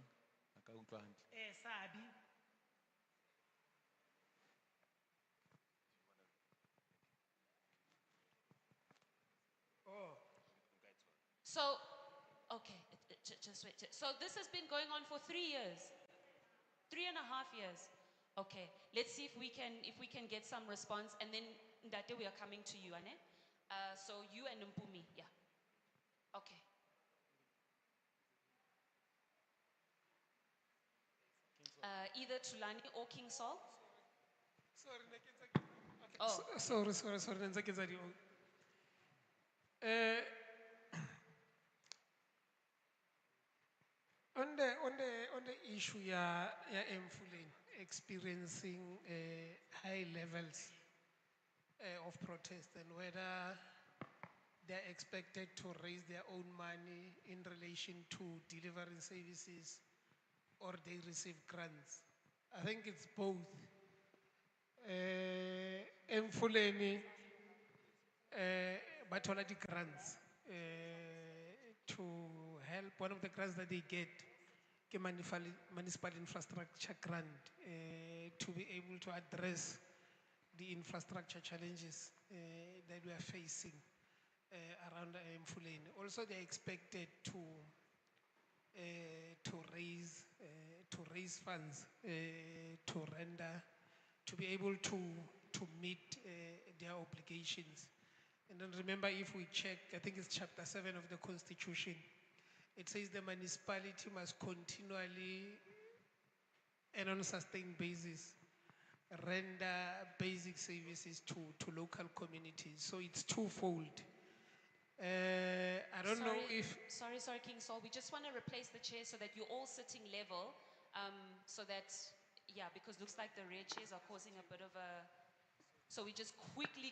Speaker 4: Akauntlant.
Speaker 6: Sabi.
Speaker 1: So, okay, just wait. So this has been going on for 3 years, 3.5 years. Okay, let's see if we can get some response, and then that day we are coming to you, Ane. So you and Mpumi, yeah. Okay. Either Tulani or King Saul.
Speaker 3: Sorry, okay.
Speaker 1: Oh,
Speaker 3: Sorry. On the issue ya Emfuleni experiencing high levels of protest and whether they're expected to raise their own money in relation to delivering services or they receive grants. I think it's both. Emfuleni bathola di grants to help. One of the grants that they get ke municipal infrastructure grant to be able to address the infrastructure challenges that we are facing around Mfuleni. Also, they're expected to raise funds to render, to be able to meet their obligations. And then remember, if we check, I think it's chapter 7 of the Constitution, it says the municipality must continually and on a sustained basis render basic services to local communities. So it's twofold. I don't know if
Speaker 1: Sorry, King Saul. We just want to replace the chairs so that you're all sitting level, so that, yeah, because looks like the red chairs are causing a bit of a. So we just quickly,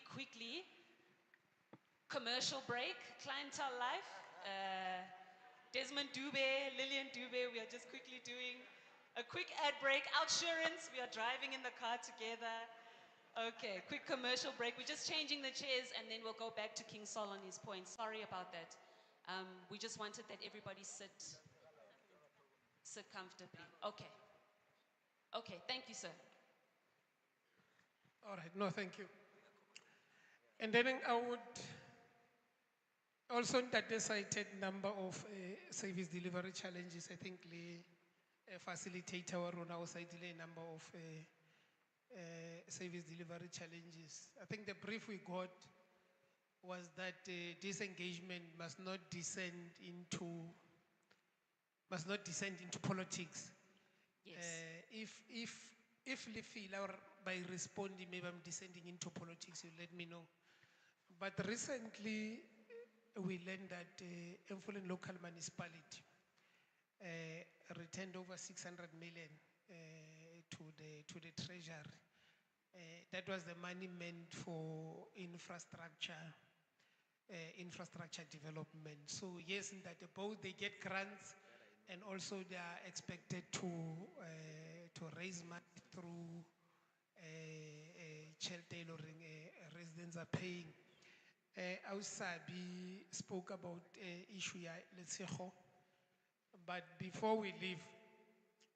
Speaker 1: commercial break, clientele life. Desmond Dube, Lillian Dube, we are just quickly doing a quick ad break. Outsurance, we are driving in the car together. Okay, quick commercial break. We're just changing the chairs and then we'll go back to King Sol on his point. Sorry about that. We just wanted that everybody sit comfortably. Okay. Okay, thank you, sir.
Speaker 3: all right, no, thank you. And then I would also that they cited number of service delivery challenges. I think the facilitator or on our side a number of service delivery challenges. I think the brief we got was that disengagement must not descend into politics.
Speaker 1: Yes.
Speaker 3: If you feel or by responding, maybe I'm descending into politics, you let me know. But recently, we learned that Mfuleni local municipality returned over 600 million to the treasury. That was the money meant for infrastructure development. So yes, in that both they get grants and also they are expected to raise money through child tailoring. Residents are paying. Ausabi spoke about issue ya Letshego, but before we leave,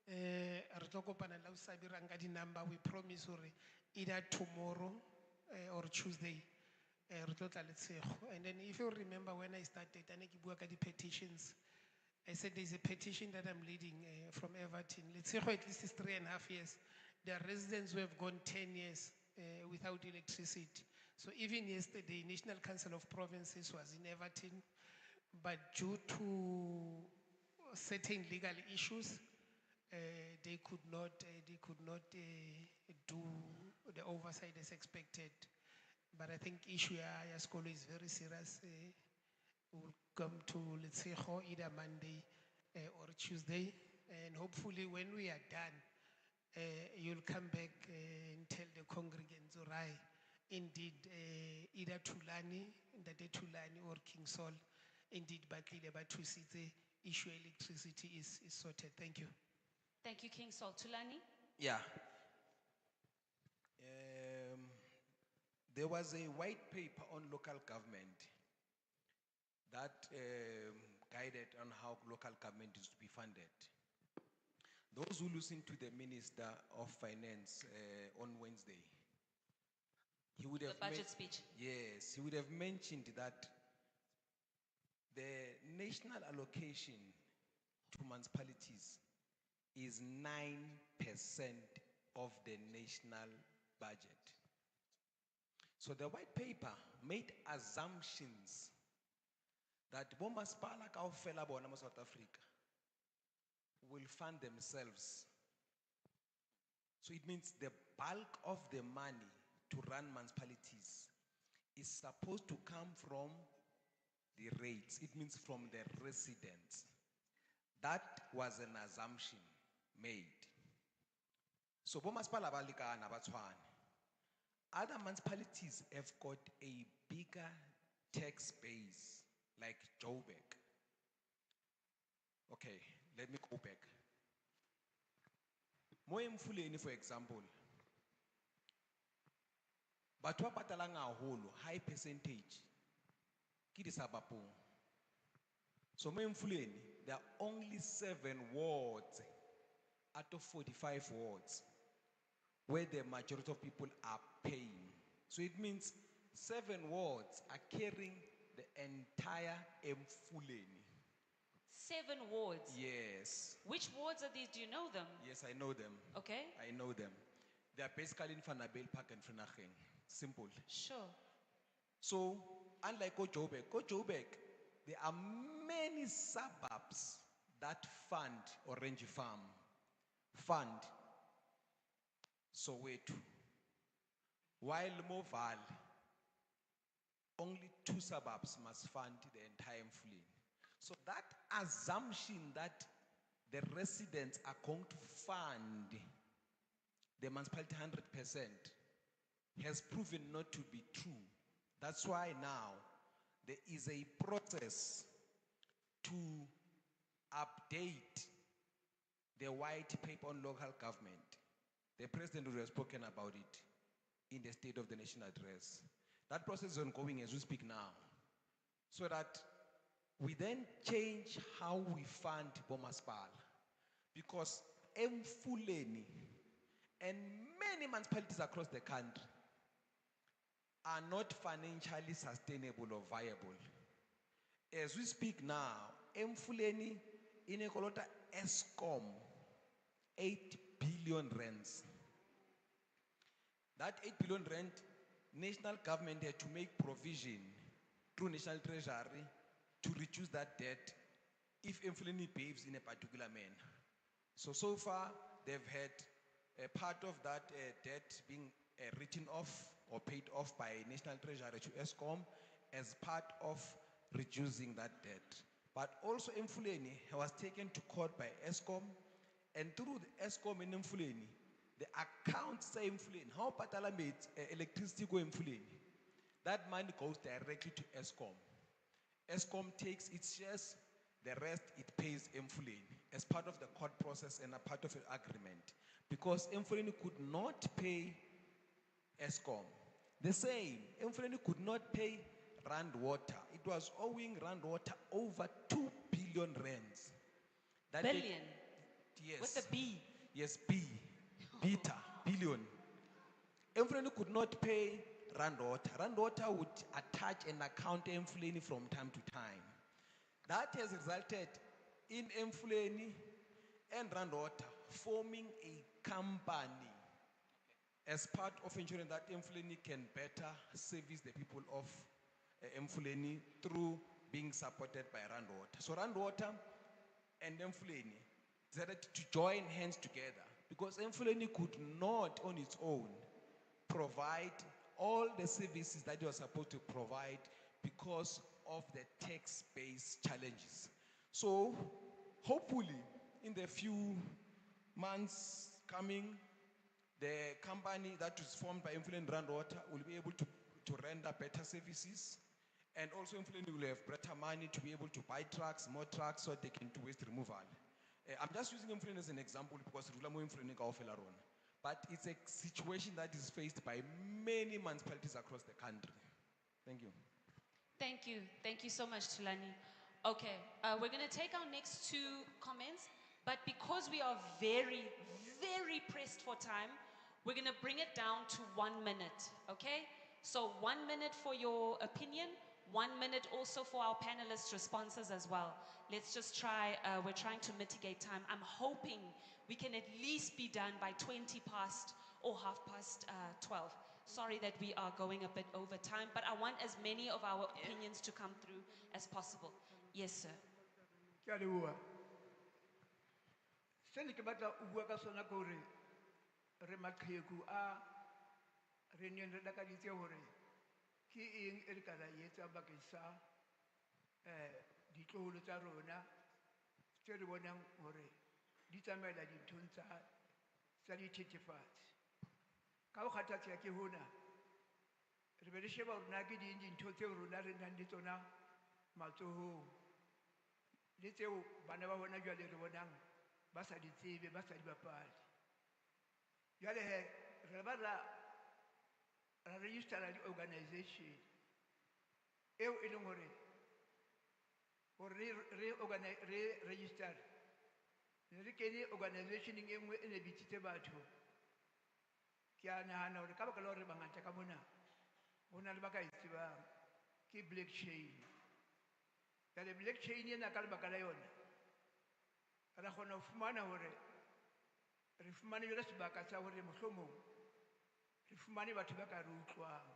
Speaker 3: re tlo kopana le Ausabi ra nka di-number. We promise either tomorrow or Tuesday re tlo tla Letshego. And then if you remember when I started, I ne ke bua ka di-petitions. I said there's a petition that I'm leading from Everton. Letshego at least is 3.5 years. There are residents who have gone 10 years without electricity. So even yesterday, National Council of Provinces was in Everton, but due to certain legal issues, they could not do the oversight as expected. But I think issue ya school is very serious. We'll come to Letshego either Monday or Tuesday, and hopefully when we are done, you'll come back and tell the congregants, right? Indeed, either Tulani, Ndate Tulani or King Sol, indeed, Batlile Batusite, issue electricity is sorted. Thank you.
Speaker 1: Thank you, King Sol. Tulani?
Speaker 4: Yeah. There was a white paper on local government that guided on how local government is to be funded. Those who listen to the Minister of Finance on Wednesday, he would have
Speaker 1: The budget speech.
Speaker 4: Yes, he would have mentioned that the national allocation to municipalities is 9% of the national budget. So the white paper made assumptions that bomasipala kaofela bona mo South Africa will fund themselves. So it means the bulk of the money to run municipalities is supposed to come from the rates. It means from the residents. That was an assumption made. So bomasipala balikana baTshwane. Other municipalities have got a bigger tax base, like Joburg. Okay, let me go back. Moemfuleni, for example, batho ba patalang haholo, high percentage, ke di Sabapong. So Moemfuleni, there are only 7 wards out of 45 wards where the majority of people are paying. So it means 7 wards are carrying the entire Mfuleni.
Speaker 1: 7 wards.
Speaker 4: Yes.
Speaker 1: Which wards are these? Do you know them?
Speaker 4: Yes, I know them.
Speaker 1: Okay.
Speaker 4: I know them. They are basically in Vanabel Park and Vernaching. Simple.
Speaker 1: Sure.
Speaker 4: So, unlike Joburg, there are many suburbs that fund Orange Farm, fund Soweto. While Moval, only 2 suburbs must fund the entire Mfuleni. So that assumption that the residents are going to fund the municipality 100% has proven not to be true. That's why now there is a process to update the white paper on local government. The president would have spoken about it in the State of the Nation address. That process is ongoing as we speak now, so that we then change how we fund Bomaspal. Because Mfuleni and many municipalities across the country are not financially sustainable or viable. As we speak now, Mfuleni in a kolota Eskom 8 billion rands. That 8 billion rand, national government had to make provision through national treasury to reduce that debt if Mfuleni behaves in a particular manner. So far, they've had a part of that debt being written off or paid off by national treasury to Eskom as part of reducing that debt. But also Mfuleni was taken to court by Eskom, and through the Eskom and Mfuleni, the accounts say Mfuleni, how Patala made electricity go Mfuleni, that money goes directly to Eskom. Eskom takes its shares, the rest it pays Mfuleni as part of the court process and a part of an agreement. Because Mfuleni could not pay Eskom. The same, Mfuleni could not pay Rand Water. It was owing Rand Water over 2 billion rands. That
Speaker 1: Billion?
Speaker 4: Yes.
Speaker 1: With the B?
Speaker 4: Yes, beta, billion. Mfuleni could not pay Rand Water. Rand Water would attach an account Mfuleni from time to time. That has resulted in Mfuleni and Rand Water forming a company as part of ensuring that Mfuleni can better service the people of Mfuleni through being supported by Rand Water. So Rand Water and Mfuleni decided to join hands together because Mfuleni could not on its own provide all the services that it was supposed to provide because of the tax-based challenges. So hopefully in the few months coming, the company that is formed by Influent Rand Water will be able to render better services. And also Influent will have better money to be able to buy trucks, more trucks, so they can do waste removal. I'm just using Influent as an example because Rulamo Influent ka ofela rona. But it's a situation that is faced by many municipalities across the country. Thank you.
Speaker 1: Thank you. Thank you so much, Tulani. Okay, we're going to take our next two comments, but because we are very, very pressed for time, we're going to bring it down to 1 minute, okay? So 1 minute for your opinion, 1 minute also for our panelists' responses as well. Let's just try, we're trying to mitigate time. I'm hoping we can at least be done by 20 past or 12. Sorry that we are going a bit over time, but I want as many of our opinions to come through as possible. Yes, sir.
Speaker 7: Ke a leboha. Se ne ke batla ho bua ka sona ke hore re maqheku a re neng re lakaditse hore ke eng e re ka la etsang bakeng sa ditloholo tsa rona tse re bonang hore di tsamaela dinthong tsa dithethefatsi. Ka ho kgathatseha ke hona re be re sheba hore na ke ding dintho tseo rona re nang le tsona matsohong le tseo bana ba hona jwale re bonang ba sa di tsebe ba sa di bapale. Jwale re ba ra registera di-organisation eo e leng hore re register ne re kene organisationeng e nngwe e ne bitsitse batho. Ke a nahana hore ka baka la hore bangata ka mona ho na le ba ka e tsebang ke black chain. Jwale black chain ena ka lebaka la yona ra kgona ho fumana hore re fumane jwale sebaka sa hore mohlomong re fumane batho ba ka re utlwang.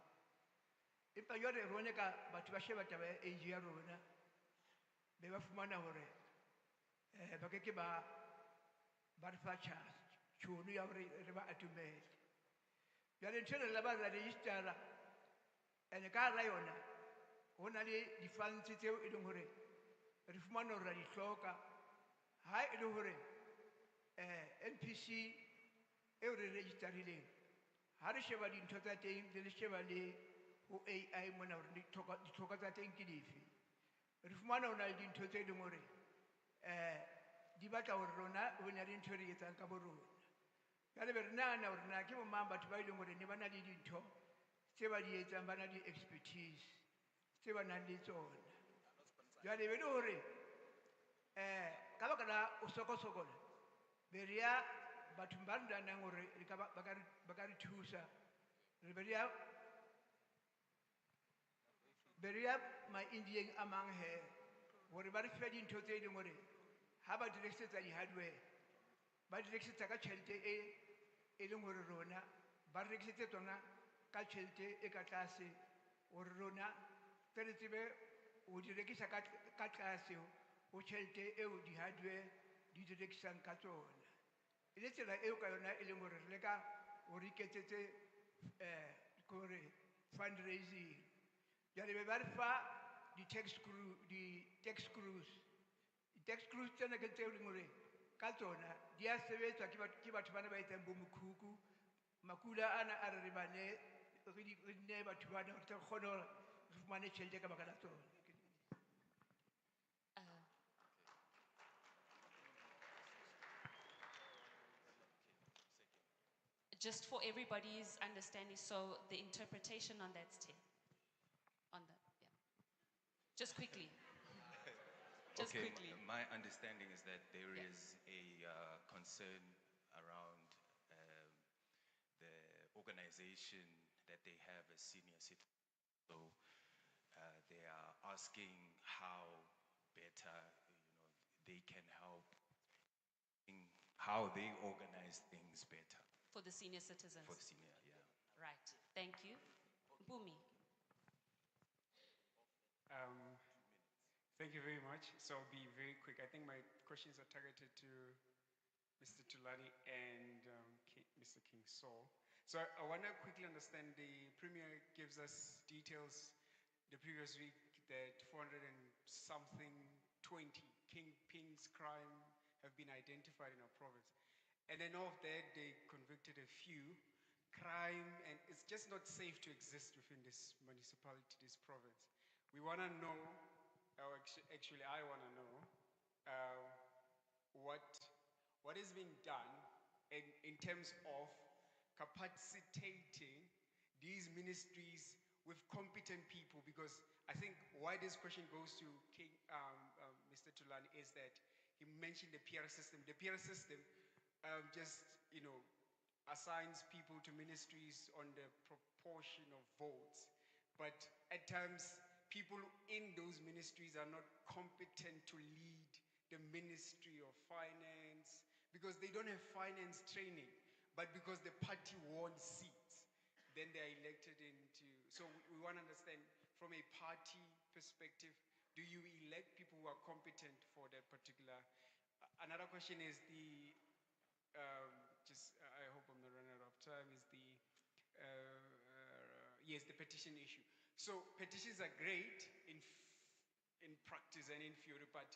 Speaker 7: Empa jwale rone ka batho ba sheba taba ya age ya rona be ba fumana hore ba ke ba re fa tšhono ya hore re ba atumele. Jwale ntho ena la ba ra registera ene ka hara yona ho na le di-funds tseo e leng hore re fumana hore ra di hloka ha e le hore NPC eo re registerileng ha re sheba dintho tsa teng le sheba le ho AI mona hore ditlhoko tsa teng ke dife. Re fumana hona le dintho tse leng hore di batla hore rona ho na le ntho re etsang ka bo rona. Jwale be re nahana hore na ke bo mang batho ba ileng hore ne ba na le dintho tse ba di etsang, ba na le expertise tse ba nang le tsona. Jwale be le hore ka baka la o sokosokola be re ya bathong ba nang hore ba ka re thusa. Re be re ya ma-Indieng a mang he hore ba re fe dintho tse leng hore ha ba di rekisetsa di-hardware ba di rekisetsa ka tjhelete e leng hore rona ba re rekisetse tsona ka tjhelete e ka tlase hore rona tse re tsebe ho di rekisa ka tlase ho tjhelete eo di-hardware di rekisang ka tsona. E le tsela eo ka yona e leng hore re leka ho re iketsetse kore fundraising. Jwale be ba re fa di-tax crews. Di-tax crews tsena ke tseo leng hore ka tsona di a sebetswa ke batho bana ba etsang bo mokhukhu makula ana a re ne batho bana hore re kgone hore re fumane tjhelete ka baka la tsona.
Speaker 1: Just for everybody's understanding, so the interpretation on that's 10. On that, yeah. Just quickly. Just
Speaker 8: Okay,
Speaker 1: quickly.
Speaker 8: my understanding is that there
Speaker 1: Yeah.
Speaker 8: is a concern around the organization that they have as senior citizens. So they are asking how better, they can help, how they organize things better
Speaker 1: For the senior citizens.
Speaker 8: for the senior, yeah.
Speaker 1: Right. Thank you. Bumi.
Speaker 9: Thank you very much. So I'll be very quick. I think my questions are targeted to Mr. Tulani and Mr. King Saul. So I want to quickly understand, the Premier gives us details the previous week that 400 and something 20 kingpins crime have been identified in our province. And then of that, they convicted a few. Crime, and it's just not safe to exist within this municipality, this province. We want to know, or actually, I want to know, uh, what, what is being done in terms of capacitating these ministries with competent people, because I think why this question goes to Mr. Tulani is that he mentioned the PR system. The PR system just, assigns people to ministries on the proportion of votes. But at times, people in those ministries are not competent to lead the Ministry of Finance because they don't have finance training, but because the party wants seats, then they are elected into. So we want to understand from a party perspective, do you elect people who are competent for that particular? Another question is I hope I'm not running out of time, is yes, the petition issue. So petitions are great in practice and in theory, but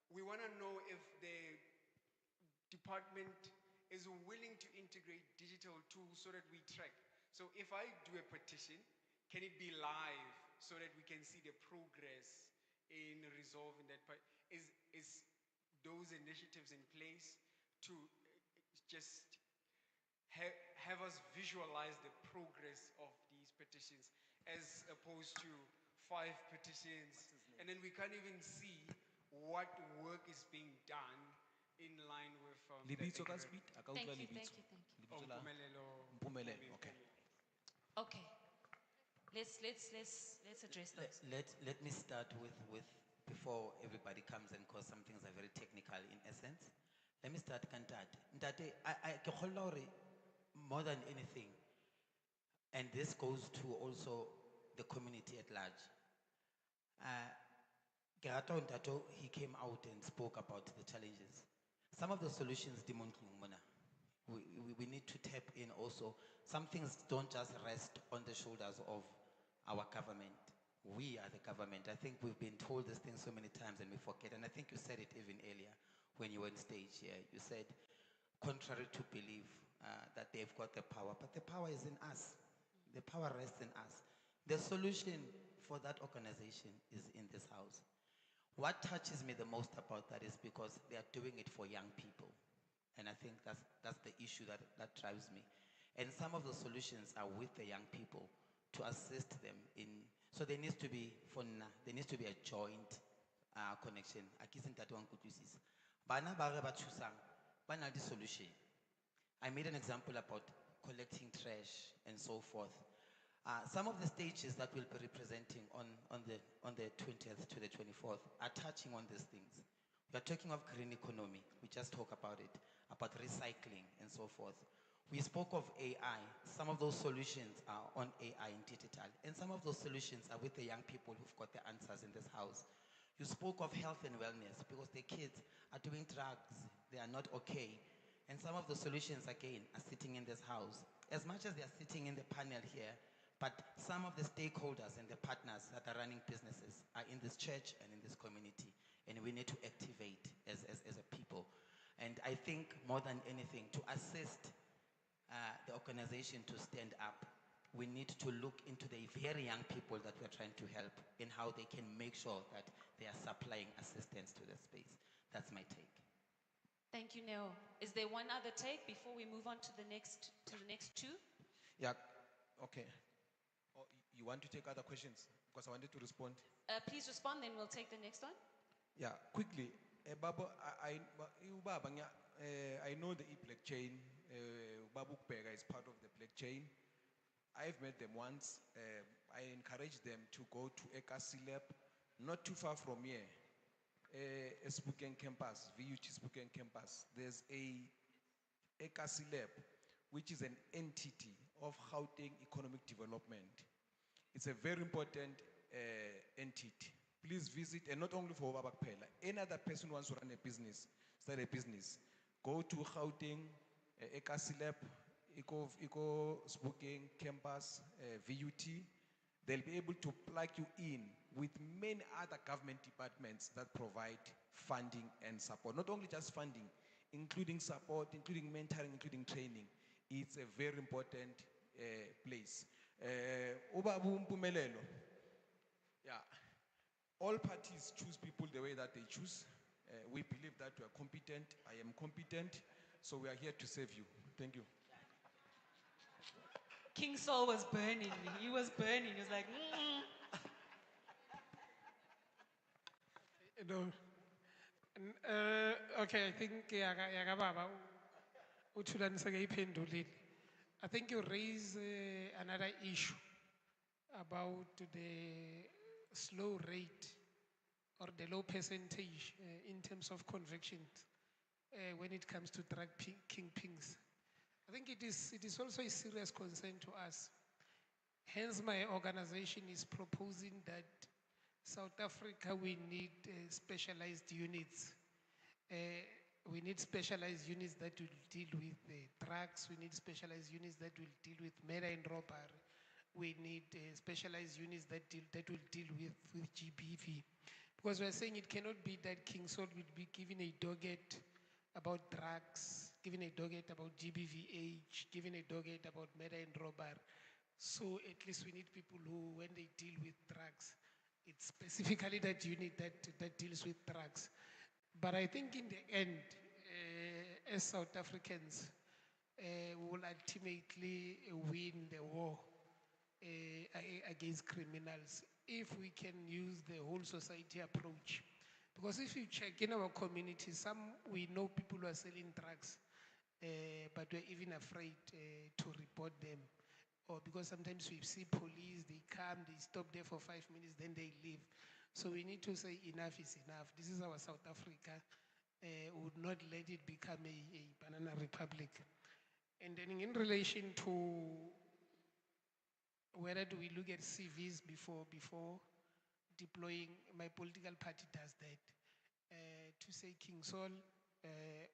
Speaker 9: we want to know if the department is willing to integrate digital tools so that we track. So if I do a petition, can it be live so that we can see the progress in resolving that part? Is those initiatives in place to just have us visualize the progress of these petitions as opposed to 5 petitions, and then we can't even see what work is being done in line with
Speaker 4: Libitso ka speed, a ka
Speaker 1: Thank
Speaker 4: utlwa
Speaker 1: you,
Speaker 4: Libitso.
Speaker 1: thank you, thank you.
Speaker 9: Oh,
Speaker 4: Lebitso la-
Speaker 9: Mpumelelo.
Speaker 4: Mpumelelo, okay.
Speaker 1: Okay. Let's address those.
Speaker 2: Let me start with before everybody comes and cause some things are very technical in essence. Let me start kantate. Ntate, I ke kgolwa hore more than anything, and this goes to also the community at large. Ke rata hore ntate he came out and spoke about the challenges. Some of the solutions di mo ntlong mona. We need to tap in also. Some things don't just rest on the shoulders of our government. We are the government. I think we've been told this thing so many times and we forget. And I think you said it even earlier when you were on stage here. You said, contrary to belief that they've got the power, but the power is in us. The power rests in us. The solution for that organization is in this house. What touches me the most about that is because they are doing it for young people. And I think that's the issue that drives me. And some of the solutions are with the young people to assist them in. So there needs to be, there needs to be a joint connection. Bana ba re ba thusang, ba na le solution. I made an example about collecting trash and so forth. Some of the stages that we'll be representing on the 20th to the 24th are touching on these things. We are talking of green economy. We just talk about it, about recycling and so forth. We spoke of AI. Some of those solutions are on AI and digital. And some of those solutions are with the young people who've got the answers in this house. You spoke of health and wellness because the kids are doing drugs. They are not okay. And some of the solutions, again, are sitting in this house. As much as they are sitting in the panel here, but some of the stakeholders and the partners that are running businesses are in this church and in this community. And we need to activate as a people. And I think more than anything, to assist the organization to stand up, we need to look into the very young people that we're trying to help in how they can make sure that they are supplying assistance to the space. That's my take.
Speaker 1: Thank you, Neo. Is there one other take before we move on to the next 2?
Speaker 4: Yeah, okay. Oh, you want to take other questions? Because I wanted to respond.
Speaker 1: Please respond, then we'll take the next one.
Speaker 4: Yeah, quickly. Baba, I know the e-black chain. Babu Pega is part of the black chain. I've met them once. I encourage them to go to Ekasi Lab, not too far from here. Spokane campus, VUT Spokane campus. There's a Ekasi Lab, which is an entity of Gauteng Economic Development. It's a very important entity. Please visit, and not only for Babak Pela. Any other person who wants to run a business, start a business, go to Gauteng, Ekasi Lab, Eco Spokane campus, VUT. They'll be able to plug you in with many other government departments that provide funding and support. Not only just funding, including support, including mentoring, including training. It's a very important place. Ubabu Mpumelelo, yeah, all parties choose people the way that they choose. We believe that we are competent. I am competent, so we are here to save you. Thank you.
Speaker 1: King Saul was burning. He was burning. He was like, mm.
Speaker 3: No. Okay, I think yaga baba uthulanisa ke iphendulile. I think you raise another issue about the slow rate or the low percentage in terms of convictions when it comes to drug kingpins. I think it is also a serious concern to us. Hence, my organization is proposing that South Africa, we need specialized units. We need specialized units that will deal with drugs. We need specialized units that will deal with murder and robbery. We need specialized units that will deal with GBV. Because we're saying it cannot be that King Saul will be given a dogged about drugs, given a dogged about GBVH, given a dogged about murder and robbery. So at least we need people who, when they deal with drugs, it's specifically that unit that deals with drugs. But I think in the end, as South Africans, we will ultimately win the war against criminals if we can use the whole society approach. Because if you check in our community, we know people who are selling drugs, but we're even afraid to report them. Or because sometimes we see police, they come, they stop there for 5 minutes, then they leave. So we need to say enough is enough. This is our South Africa. We would not let it become a banana republic. And then in relation to whether do we look at CVs before deploying, my political party does that. To say King Saul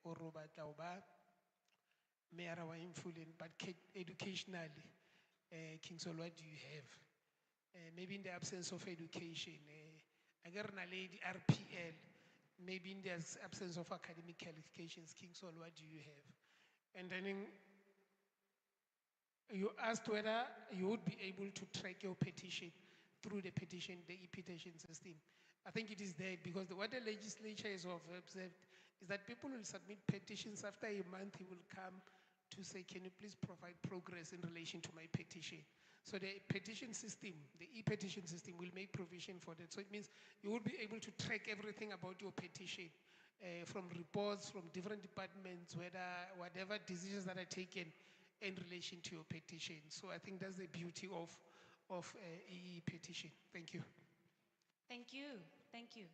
Speaker 3: or Robert Tauba, Mayor Waimfulen, but educationally, King Saul, what do you have? Maybe in the absence of education, lady RPL, maybe in the absence of academic qualifications, King Saul, what do you have? And then you asked whether you would be able to track your petition through the e-petition system. I think it is there because what the legislature has observed is that people will submit petitions. After a month, he will come to say, can you please provide progress in relation to my petition? So the petition system, the e-petition system will make provision for that. So it means you will be able to track everything about your petition from reports from different departments, whatever decisions that are taken in relation to your petition. So I think that's the beauty of e-petition. Thank you.
Speaker 1: Thank you. Thank you.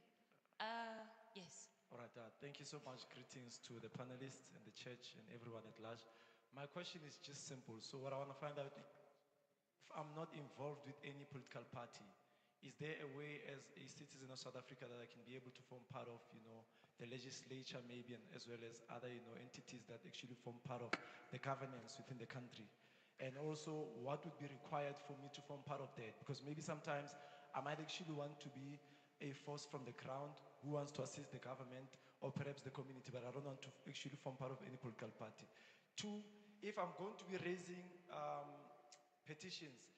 Speaker 1: Yes.
Speaker 10: All right, thank you so much. Greetings to the panelists and the church and everyone at large. My question is just simple. So what I want to find out, if I'm not involved with any political party, is there a way as a citizen of South Africa that I can be able to form part of, the legislature maybe, and as well as other, entities that actually form part of the governance within the country? And also, what would be required for me to form part of that? Because maybe sometimes I might actually want to be a force from the ground who wants to assist the government or perhaps the community, but I don't want to actually form part of any political party. Two, if I'm going to be raising petitions,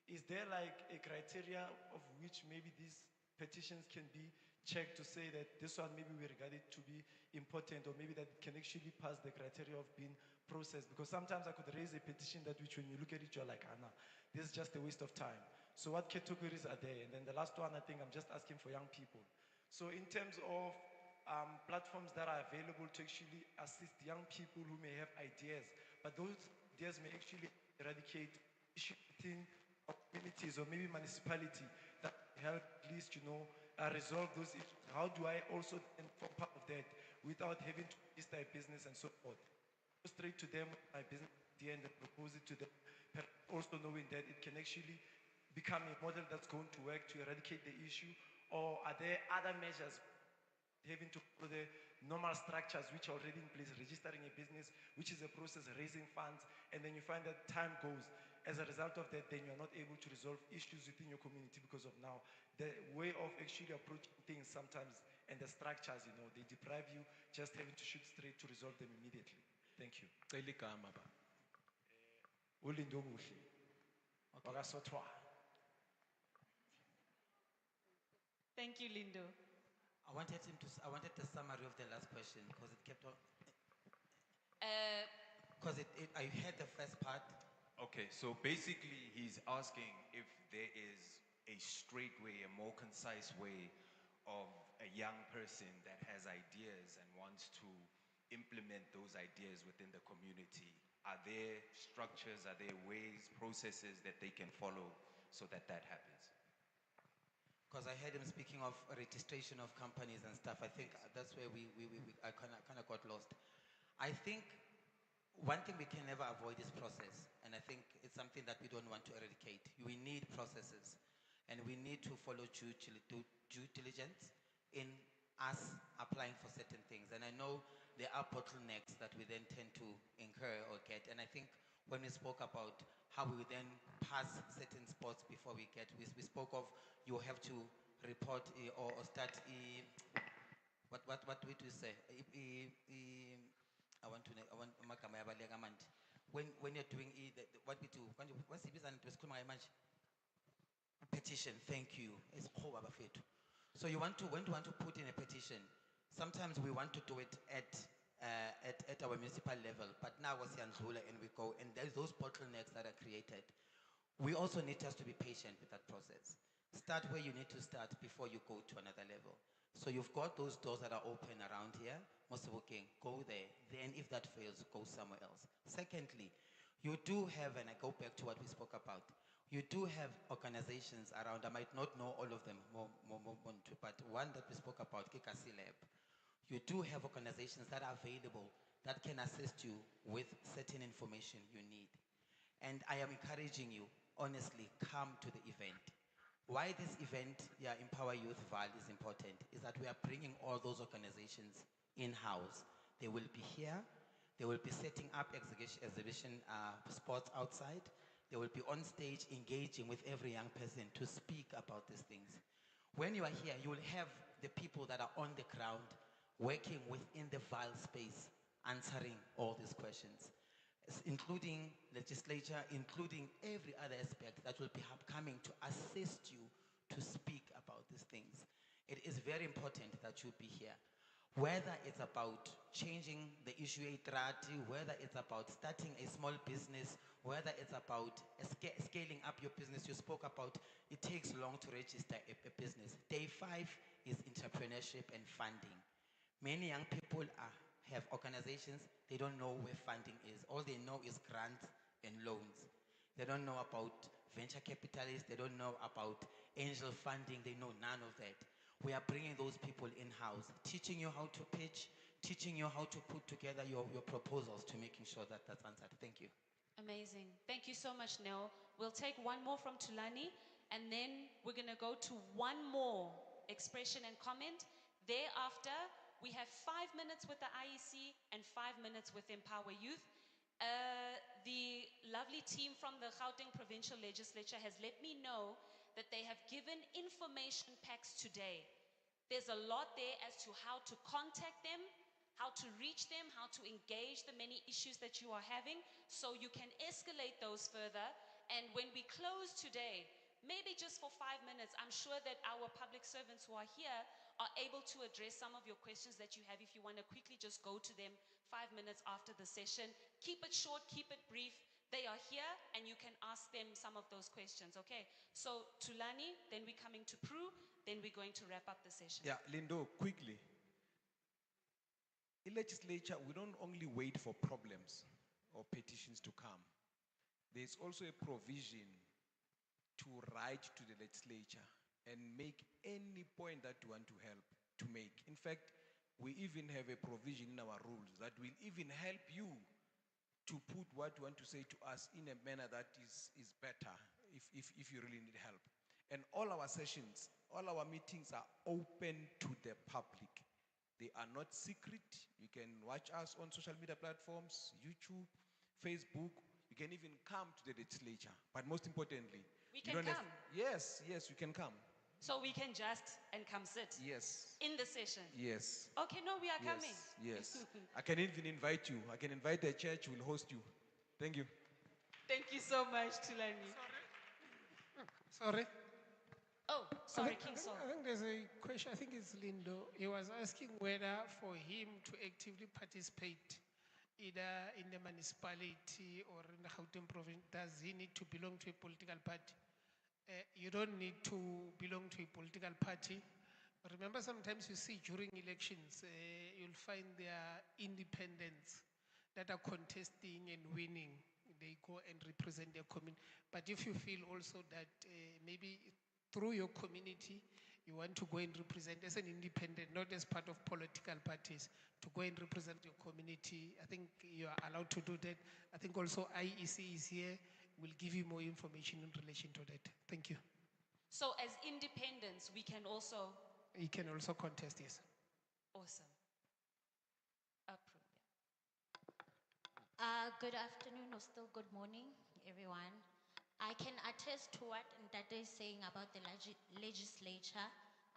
Speaker 10: is there like a criteria of which maybe these petitions can be checked to say that this one maybe we regard it to be important, or maybe that it can actually pass the criteria of being processed? Because sometimes I could raise a petition that which when you look at it, you're like, no, this is just a waste of time. So what categories are there? And then the last one, I think I'm just asking for young people. So in terms of platforms that are available to actually assist young people who may have ideas, but those ideas may actually eradicate issues within communities or maybe municipality that help at least, resolve those issues. How do I also form part of that without having to register a business and so forth? Go straight to them with my business idea and then propose it to them, also knowing that it can actually become a model that's going to work to eradicate the issue? Or are there other measures having to follow the normal structures which are already in place, registering a business, which is a process, raising funds, and then you find that time goes. As a result of that, then you're not able to resolve issues within your community because of now the way of actually approaching things sometimes and the structures, they deprive you just having to shoot straight to resolve them immediately. Thank you.
Speaker 4: Cela igama ba.
Speaker 10: Ulindo Muhle, Wakasotwa.
Speaker 1: Thank you, Lindo.
Speaker 2: I wanted I wanted the summary of the last question because it kept on. Because I heard the first part.
Speaker 8: Okay, so basically he's asking if there is a straight way, a more concise way of a young person that has ideas and wants to implement those ideas within the community. Are there structures, are there ways, processes that they can follow so that that happens?
Speaker 2: Because I heard him speaking of registration of companies and stuff. I think that's where I kind of got lost. I think one thing we can never avoid is process. And I think it's something that we don't want to eradicate. We need processes. And we need to follow due diligence in us applying for certain things. And I know there are bottlenecks that we then tend to incur or get. And I think when we spoke about how we would then pass certain spots before we get, we spoke of you have to report or start, what do we say? I want magama yabaleka manje. When you're doing what we do, what's the reason to school my petition? Thank you. It's so when you want to put in a petition, sometimes we want to do it at our municipal level, but now we're and we go, and there's those bottlenecks that are created. We also need just to be patient with that process. Start where you need to start before you go to another level. So you've got those doors that are open around here. Most of okay, go there. Then if that fails, go somewhere else. Secondly, you do have, and I go back to what we spoke about, you do have organizations around. I might not know all of them, but one that we spoke about, Kikasi Lab. You do have organizations that are available that can assist you with certain information you need. And I am encouraging you, honestly, come to the event. Why this event, Empower Youth Val, is important is that we are bringing all those organizations in-house. They will be here. They will be setting up exhibition spots outside. They will be on stage engaging with every young person to speak about these things. When you are here, you will have the people that are on the ground working within the Val space, answering all these questions, including legislature, including every other aspect that will be coming to assist you to speak about these things. It is very important that you be here. Whether it's about changing the issue whether it's about starting a small business, whether it's about scaling up your business. You spoke about it takes long to register a business. Day 5 is entrepreneurship and funding. Many young people have organizations, they don't know where funding is. All they know is grants and loans. They don't know about venture capitalists, they don't know about angel funding, they know none of that. We are bringing those people in-house, teaching you how to pitch, teaching you how to put together your proposals to making sure that that's answered. Thank you.
Speaker 1: Amazing. Thank you so much, Nell. We'll take one more from Tulani, and then we're going to go to one more expression and comment. Thereafter, we have 5 minutes with the IEC and 5 minutes with Empower Youth. The lovely team from the Gauteng Provincial Legislature has let me know that they have given information packs today. There's a lot there as to how to contact them, how to reach them, how to engage the many issues that you are having, so you can escalate those further. And when we close today, maybe just for 5 minutes, I'm sure that our public servants who are here are able to address some of your questions that you have. If you want to quickly just go to them 5 minutes after the session, keep it short, keep it brief. They are here and you can ask them some of those questions, okay? So Tulani, then we're coming to Prue, then we're going to wrap up the session.
Speaker 4: Yeah, Lindo, quickly. In legislature, we don't only wait for problems or petitions to come. There's also a provision to write to the legislature and make any point that you want to help to make. In fact, we even have a provision in our rules that will even help you to put what you want to say to us in a manner that is better if you really need help. And all our sessions, all our meetings are open to the public. They are not secret. You can watch us on social media platforms, YouTube, Facebook. You can even come to the legislature. But most importantly,
Speaker 1: we can come.
Speaker 4: Yes, you can come.
Speaker 1: So we can just and come sit
Speaker 4: Yes.
Speaker 1: in the session.
Speaker 4: Yes.
Speaker 1: Okay, no, we are coming.
Speaker 4: Yes. Yes. I can even invite you. I can invite the church, will host you. Thank you.
Speaker 1: Thank you so much, Tulani.
Speaker 3: Sorry.
Speaker 1: Oh, sorry, King
Speaker 3: I
Speaker 1: Saul.
Speaker 3: think there's a question. I think it's Lindo. He was asking whether for him to actively participate either in the municipality or in the Gauteng province, does he need to belong to a political party? You don't need to belong to a political party. Remember, sometimes you see during elections, you'll find there are independents that are contesting and winning. They go and represent their community. But if you feel also that maybe through your community, you want to go and represent as an independent, not as part of political parties, to go and represent your community, I think you are allowed to do that. I think also IEC is here, will give you more information in relation to that. Thank you.
Speaker 1: So as independents, we can also,
Speaker 3: You can also contest, yes.
Speaker 1: awesome. Approve.
Speaker 11: Good afternoon or still good morning, everyone. I can attest to what Ndate is saying about the legislature.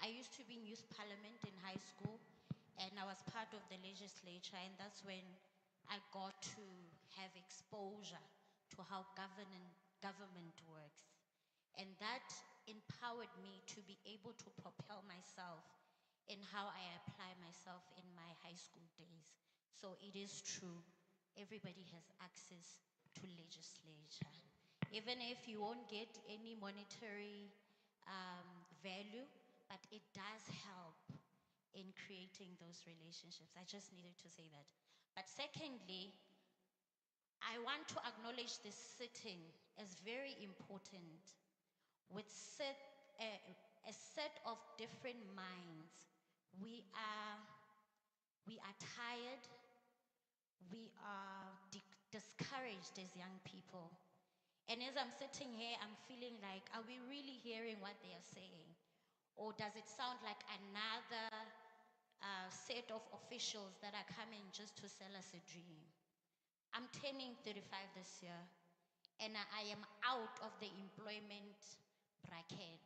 Speaker 11: I used to be in youth parliament in high school, and I was part of the legislature, and that's when I got to have exposure to how government works. And that empowered me to be able to propel myself in how I apply myself in my high school days. So it is true, everybody has access to legislature. Even if you won't get any monetary value, but it does help in creating those relationships. I just needed to say that. But secondly, I want to acknowledge this sitting as very important with a set of different minds. We are tired, we are discouraged as young people. And as I'm sitting here, I'm feeling like, are we really hearing what they are saying? Or does it sound like another set of officials that are coming just to sell us a dream? I'm turning 35 this year, and I am out of the employment bracket.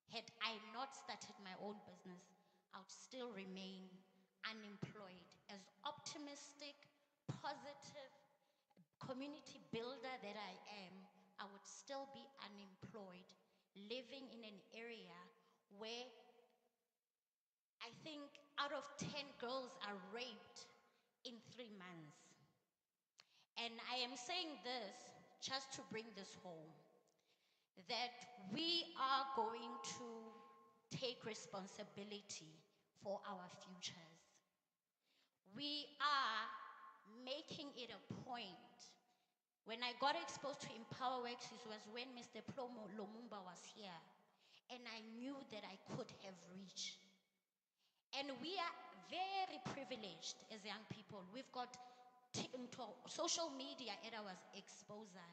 Speaker 11: Had I not started my own business, I would still remain unemployed. As optimistic, positive, community builder that I am, I would still be unemployed, living in an area where I think out of 10 girls are raped in 3 months. And I am saying this just to bring this home, that we are going to take responsibility for our futures. We are making it a point. When I got exposed to Empower Works, it was when Mr. Plomo Lumumba was here, and I knew that I could have reached. And we are very privileged as young people. We've got social media at our exposure.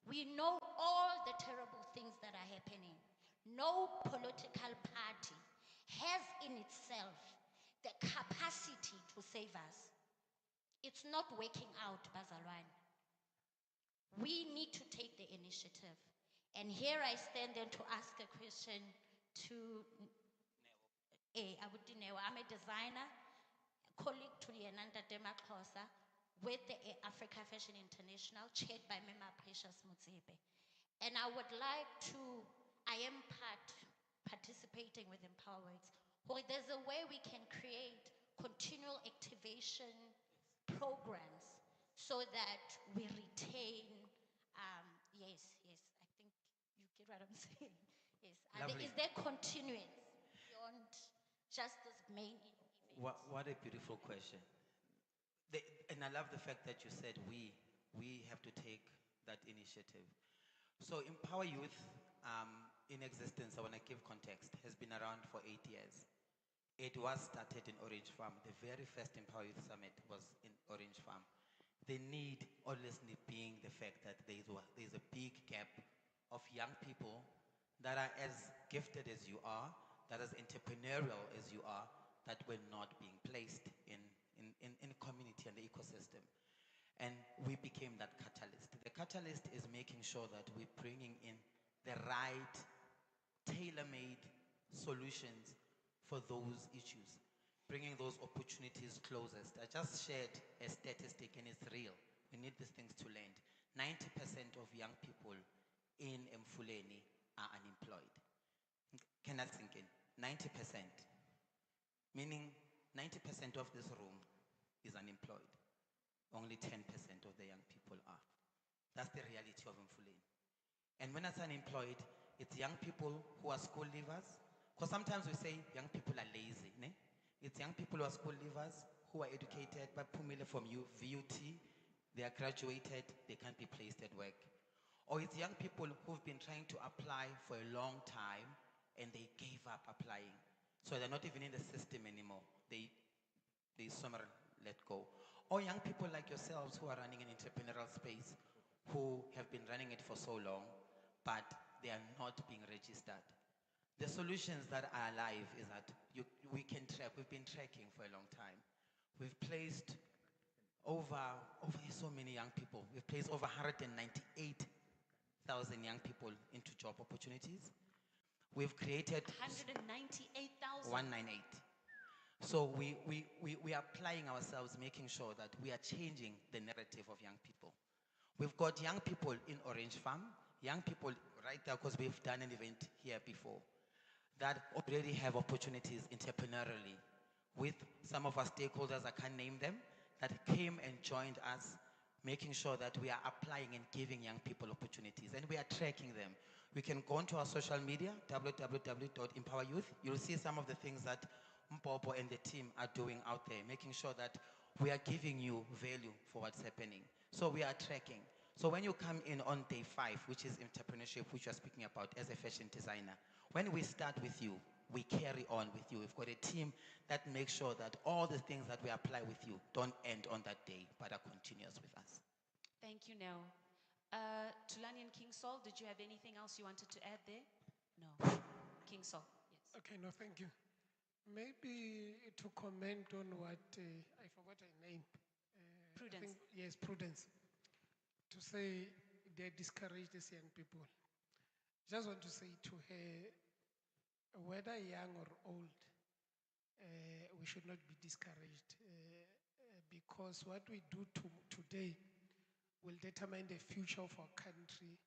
Speaker 11: We know all the terrible things that are happening. No political party has in itself the capacity to save us. It's not working out, Bazalwane. We need to take the initiative. And here I stand then to ask a question to Abudinewa. I'm a designer, colleague to Yenanda Demakhosa with the Africa Fashion International, chaired by Mema Precious Mutsibe. And I would like to, I am participating with EmpowerWorks, where there's a way we can create continual activation programs so that we retain, yes, I think you get what I'm saying. Yes, is there continuance beyond just this main event?
Speaker 2: What a beautiful question. And I love the fact that you said we have to take that initiative. So Empower Youth, in existence, I want to give context, has been around for 8 years. It was started in Orange Farm. The very first Empower Youth Summit was in Orange Farm. The need, honestly, being the fact that there's a big gap of young people that are as gifted as you are, that as entrepreneurial as you are, that were not being placed in community and the ecosystem. And we became that catalyst. The catalyst is making sure that we're bringing in the right tailor-made solutions for those issues, bringing those opportunities closest. I just shared a statistic and it's real. We need these things to land. 90% of young people in Mfuleni are unemployed. Can that sink in? 90%. Meaning 90% of this room is unemployed. Only 10% of the young people are. That's the reality of Mfuleni. And when I say unemployed, it's young people who are school leavers. Because sometimes we say young people are lazy. Ne? It's young people who are school leavers, who are educated, but Pumile from VUT, they are graduated, they can't be placed at work. Or it's young people who've been trying to apply for a long time and they gave up applying. So they're not even in the system anymore. They somewhere let go. Or young people like yourselves who are running an entrepreneurial space, who have been running it for so long, but they are not being registered. The solutions that are alive is that we can track. We've been tracking for a long time. We've placed over so many young people. We've placed over 198,000 young people into job opportunities. We've created
Speaker 1: 198,000.
Speaker 2: 198. So we are applying ourselves, making sure that we are changing the narrative of young people. We've got young people in Orange Farm, young people right there, because we've done an event here before, that already have opportunities entrepreneurially with some of our stakeholders, I can't name them, that came and joined us, making sure that we are applying and giving young people opportunities, and we are tracking them. We can go onto our social media, www.empoweryouth. You'll see some of the things that Mpopo and the team are doing out there, making sure that we are giving you value for what's happening. So we are tracking. So when you come in on day 5, which is entrepreneurship, which you're speaking about as a fashion designer, when we start with you, we carry on with you. We've got a team that makes sure that all the things that we apply with you don't end on that day, but are continuous with us.
Speaker 1: Thank you, Nell. Tulani and King Sol, did you have anything else you wanted to add there? No. King Sol, yes.
Speaker 3: Okay, no, thank you. Maybe to comment on what, I forgot her name.
Speaker 1: Prudence.
Speaker 3: Yes, Prudence. To say they discourage these young people. Just want to say to her, whether young or old, we should not be discouraged because what we do today will determine the future of our country,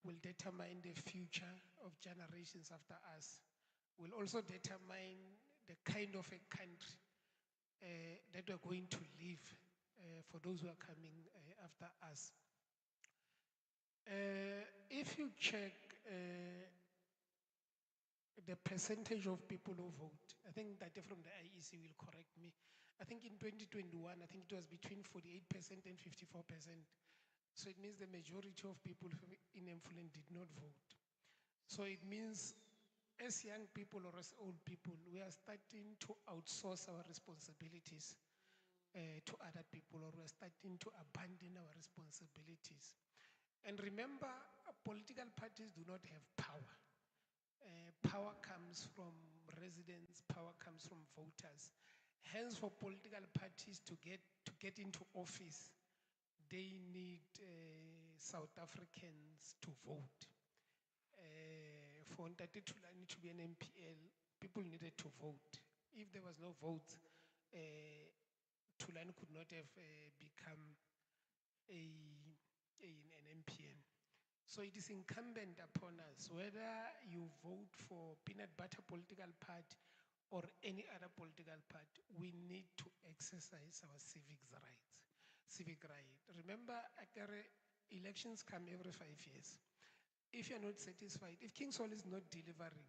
Speaker 3: will determine the future of generations after us, will also determine the kind of a country that we're going to live for those who are coming after us. If you check the percentage of people who vote, I think that from the IEC will correct me. I think in 2021, I think it was between 48% and 54%. So it means the majority of people in Mfuleni did not vote. So it means as young people or as old people, we are starting to outsource our responsibilities to other people, or we are starting to abandon our responsibilities. And remember, political parties do not have power. Power comes from residents, power comes from voters. Hence, for political parties to get into office, they need South Africans to vote. For Ntate Tulani to be an MPL, people needed to vote. If there was no vote, Tulani could not have become an MPN. So it is incumbent upon us, whether you vote for peanut butter political party or any other political party, we need to exercise our civic right. Remember, elections come every 5 years. If you're not satisfied, if King Sol is not delivering,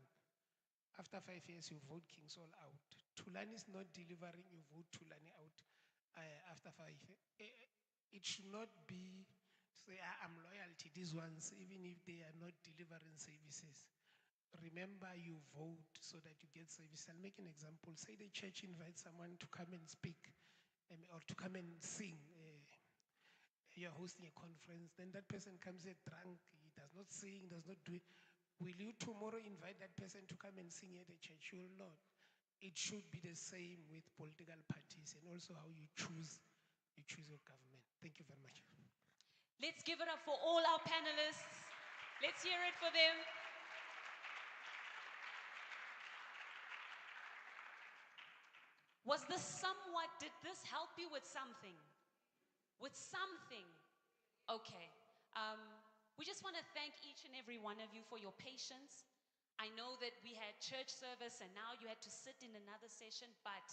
Speaker 3: after 5 years you vote King Sol out. Tulani is not delivering, you vote Tulani out after 5 years. It should not be say, I'm loyal to these ones, even if they are not delivering services. Remember, you vote so that you get service. I'll make an example. Say the church invites someone to come and speak or to come and sing. You're hosting a conference, then that person comes here drunk, he does not sing, does not do it. Will you tomorrow invite that person to come and sing at the church? You will not. It should be the same with political parties and also how you choose your government. Thank you very much.
Speaker 1: Let's give it up for all our panelists. Let's hear it for them. did this help you with something? With something? Okay. We just want to thank each and every one of you for your patience. I know that we had church service and now you had to sit in another session, but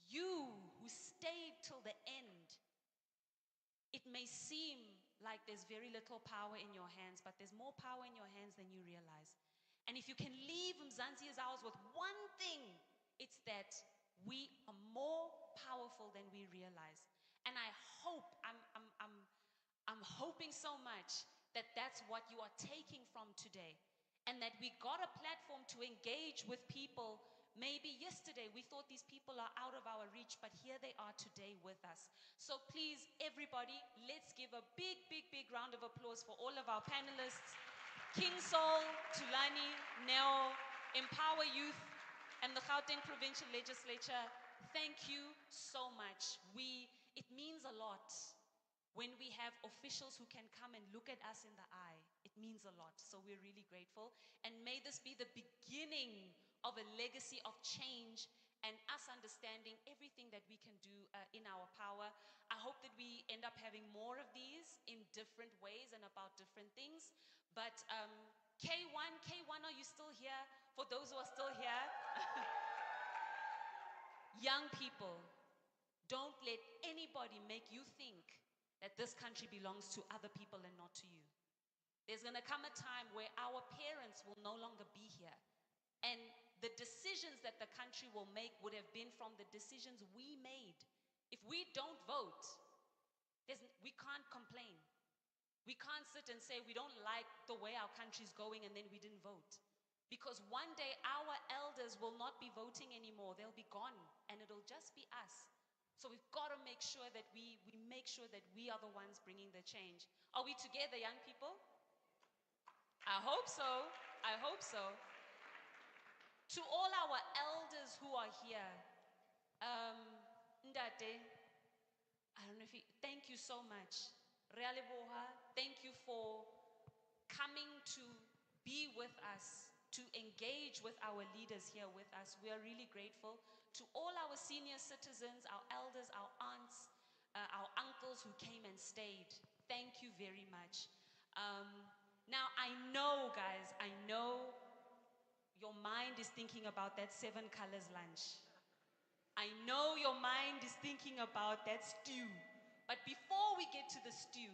Speaker 1: you who stayed till the end, it may seem like there's very little power in your hands, but there's more power in your hands than you realize. And if you can leave Mzansi Is Ours with one thing, it's that we are more powerful than we realize. And I hope, I'm hoping so much that that's what you are taking from today. And that we got a platform to engage with people. Maybe yesterday we thought these people are out of our reach, but here they are today with us. So please, everybody, let's give a big, big, big round of applause for all of our panelists. King Sol, Tulani, Neo, Empower Youth, and the Gauteng Provincial Legislature, thank you so much. It means a lot when we have officials who can come and look at us in the eye. It means a lot, so we're really grateful. And may this be the beginning of a legacy of change and us understanding everything that we can do in our power. I hope that we end up having more of these in different ways and about different things. But K1, are you still here? For those who are still here, young people, don't let anybody make you think that this country belongs to other people and not to you. There's going to come a time where our parents will no longer be here. And the decisions that the country will make would have been from the decisions we made. If we don't vote, we can't complain. We can't sit and say we don't like the way our country's going and then we didn't vote. Because one day our elders will not be voting anymore. They'll be gone and it'll just be us. So we've got to make sure that we make sure that we are the ones bringing the change. Are we together, young people? I hope so. I hope so. To all our elders who are here, Ndate, I don't know if thank you so much. Realeboha, thank you for coming to be with us, to engage with our leaders here with us. We are really grateful. To all our senior citizens, our elders, our aunts, our uncles who came and stayed, thank you very much. Now, I know, guys, I know your mind is thinking about that 7 colors lunch. I know your mind is thinking about that stew. But before we get to the stew,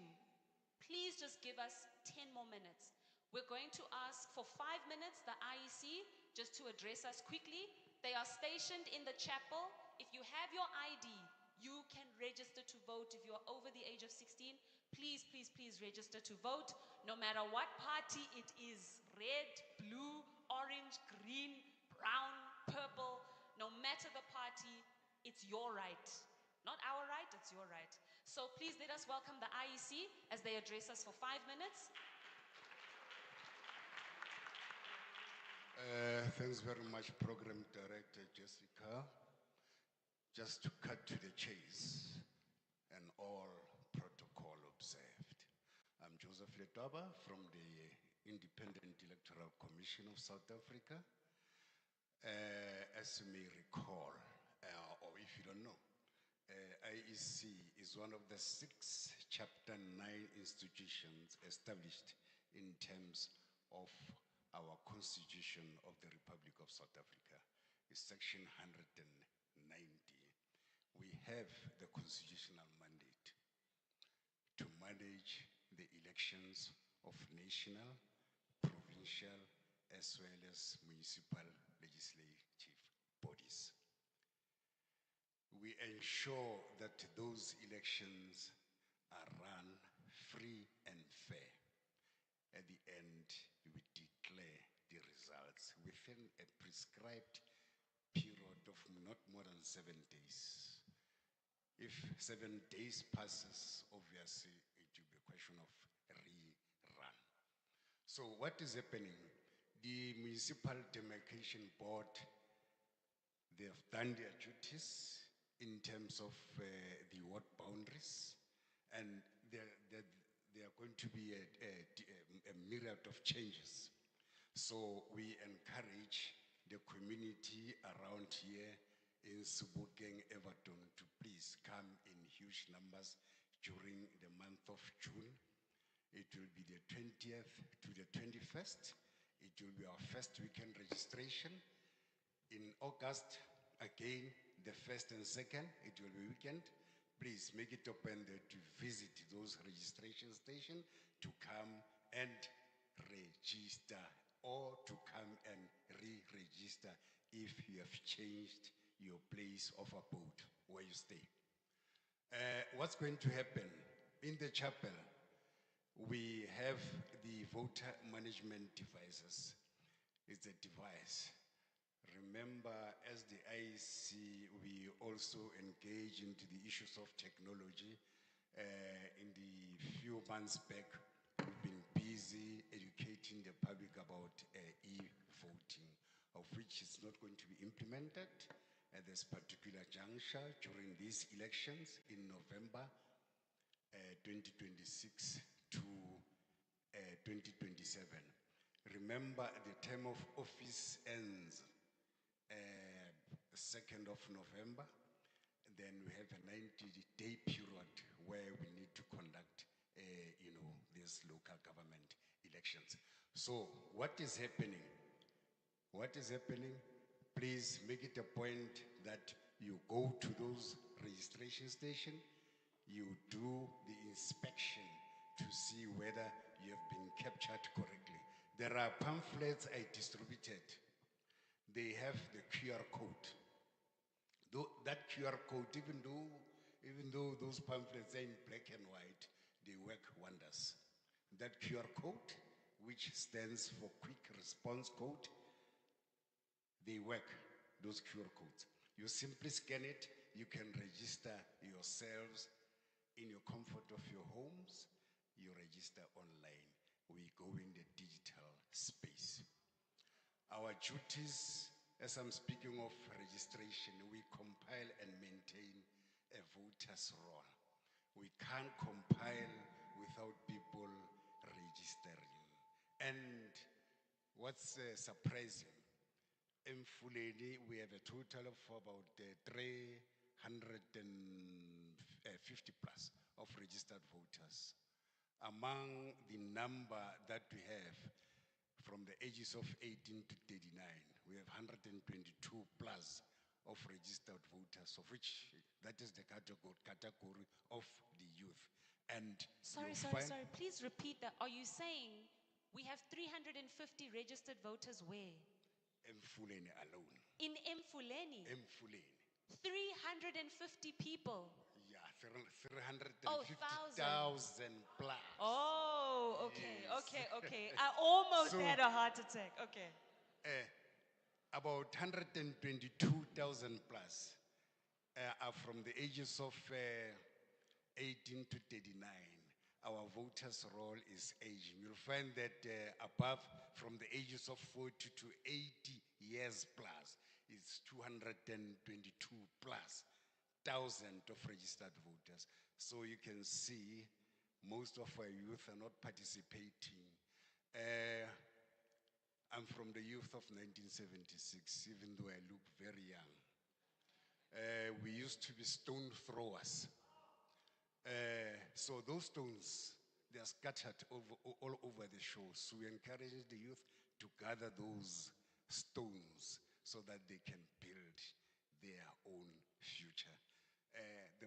Speaker 1: please just give us 10 more minutes. We're going to ask for 5 minutes, the IEC, just to address us quickly. They are stationed in the chapel. If you have your ID, you can register to vote. If you're over the age of 16, please, please, please register to vote. No matter what party it is, red, blue, orange, green, brown, purple, no matter the party, it's your right. Not our right, it's your right. So please let us welcome the IEC as they address us for 5 minutes.
Speaker 12: Thanks very much, Program Director Jessica. Just to cut to the chase and all protocol observed. I'm Joseph Letaba from the Independent Electoral Commission of South Africa. As you may recall, or if you don't know, IEC is one of the 6 Chapter 9 institutions established in terms of our Constitution of the Republic of South Africa. It's Section 190. We have the constitutional mandate to manage the elections of national, provincial, as well as municipal legislative bodies. We ensure that those elections are run free and fair. At the end, we declare the results within a prescribed period of not more than 7 days. If 7 days passes, obviously it will be a question of rerun. So what is happening? The Municipal Demarcation Board, they have done their duties in terms of the ward boundaries, and there are going to be a myriad of changes. So we encourage the community around here, in Subukeng, Everton, to please come in huge numbers during the month of June. It will be the 20th to the 21st. It will be our first weekend registration. In August, again, the 1st and 2nd, it will be weekend. Please make it open there to visit those registration stations, to come and register, or to come and re-register if you have changed your place of abode where you stay. What's going to happen? In the chapel, we have the voter management devices. It's a device. Remember, as the IEC, we also engage into the issues of technology. In the few months back, we've been busy educating the public about e-voting, of which is not going to be implemented at this particular juncture during these elections in November 2026 to 2027. Remember, the term of office ends 2nd of November. Then we have a 90-day period where we need to conduct, these local government elections. So what is happening? What is happening? Please make it a point that you go to those registration stations, you do the inspection to see whether you have been captured correctly. There are pamphlets I distributed. They have the QR code. That QR code, even though those pamphlets are in black and white, they work wonders. That QR code, which stands for Quick Response Code, they work, those QR codes. You simply scan it, you can register yourselves in your comfort of your homes, you register online. We go in the digital space. Our duties, as I'm speaking of registration, we compile and maintain a voter's roll. We can't compile without people registering. And what's surprising, in Fuleni, we have a total of about 350 plus of registered voters. Among the number that we have, from the ages of 18 to 39, we have 122 plus of registered voters, of which that is the category of the youth. And
Speaker 1: Sorry. Please repeat that. Are you saying we have 350 registered voters where?
Speaker 12: Mfuleni alone.
Speaker 1: In Mfuleni?
Speaker 12: Mfuleni.
Speaker 1: 350 people.
Speaker 12: Yeah, 350,000 plus.
Speaker 1: Oh, okay,
Speaker 12: Yes.
Speaker 1: okay. I almost
Speaker 12: So,
Speaker 1: had a heart attack. Okay.
Speaker 12: About 122,000 plus are from the ages of 18 to 39. Our voters' roll is aging. You'll find that above, from the ages of 40 to 80 years plus, is 222 plus thousand of registered voters. So you can see most of our youth are not participating. I'm from the youth of 1976, even though I look very young. We used to be stone throwers. So those stones, they are scattered all over the shore. So we encourage the youth to gather those stones so that they can build their own future. The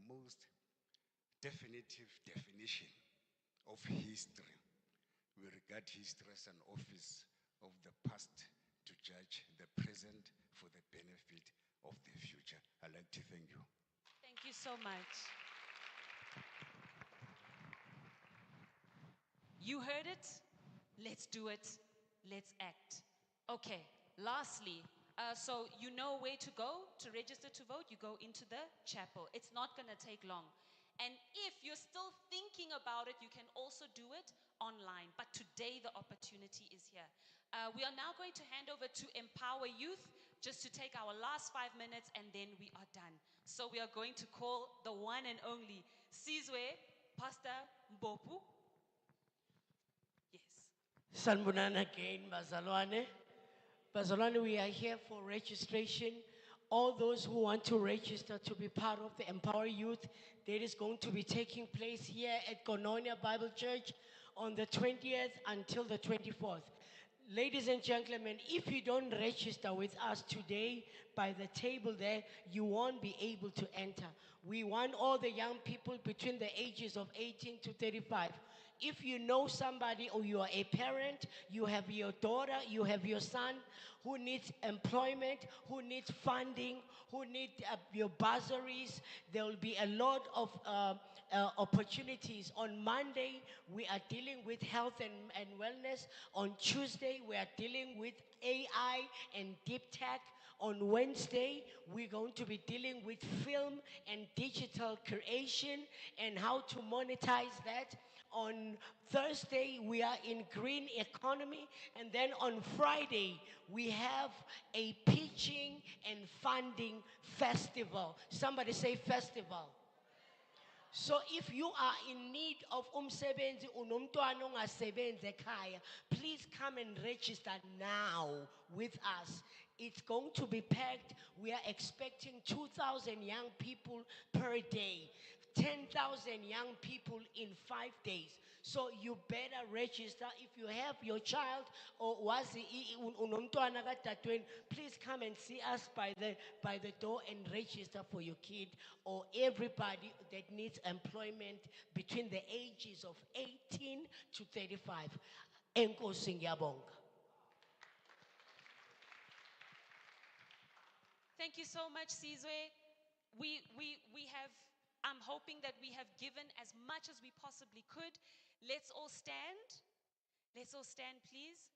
Speaker 12: most definitive definition of history, we regard history as an office of the past to judge the present for the benefit of the future. I'd like to thank you.
Speaker 1: Thank you so much. You heard it? Let's do it. Let's act. Okay, lastly, so you know where to go to register to vote. You go into the chapel. It's not going to take long. And if you're still thinking about it, you can also do it online. But today, the opportunity is here. We are now going to hand over to Empower Youth just to take our last 5 minutes, and then we are done. So we are going to call the one and only Sizwe, Pastor Mbopu. Yes.
Speaker 13: Sanbonani again, bazalwane.
Speaker 6: Bazalwane, we are here for registration. All those who want to register to be part of the Empower Youth, that is going to be taking place here at Kononia Bible Church on the 20th until the 24th. Ladies and gentlemen, if you don't register with us today by the table there, you won't be able to enter. We want all the young people between the ages of 18 to 35. If you know somebody or you are a parent, you have your daughter, you have your son who needs employment, who needs funding, who need your bursaries, there will be a lot of opportunities. On Monday, we are dealing with health and wellness. On Tuesday, we are dealing with AI and deep tech. On Wednesday, we're going to be dealing with film and digital creation and how to monetize that. On Thursday, we are in green economy. And then on Friday, we have a pitching and funding festival. Somebody say festival. So if you are in need of umsebenzi unomntwana ongasebenzi ekhaya, please come and register now with us. It's going to be packed. We are expecting 2,000 young people per day. 10,000 young people in 5 days. So you better register. If you have your child or unomntwana kadadewenu, please come and see us by the door and register for your kid or everybody that needs employment between the ages of 18 to 35. Enkosi ngiyabonga.
Speaker 1: Thank you so much, Sizwe. We have, I'm hoping that we have given as much as we possibly could. Let's all stand. Let's all stand, please.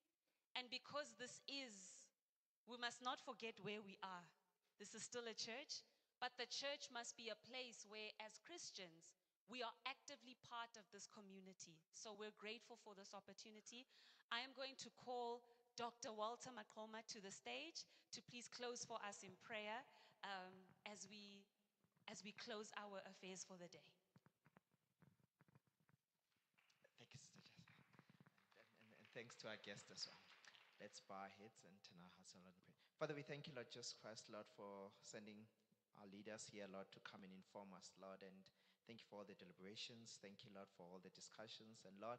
Speaker 1: And because this is, we must not forget where we are. This is still a church, but the church must be a place where, as Christians, we are actively part of this community. So we're grateful for this opportunity. I am going to call Dr. Walter Makoma to the stage to please close for us in prayer as we close our affairs for the day.
Speaker 13: Thank you, Sister Jessica. And thanks to our guest as well. Let's bow our heads and turn our hearts, Lord, and pray. Father, we thank you, Lord Jesus Christ, Lord, for sending our leaders here, Lord, to come and inform us, Lord. And thank you for all the deliberations. Thank you, Lord, for all the discussions. And Lord,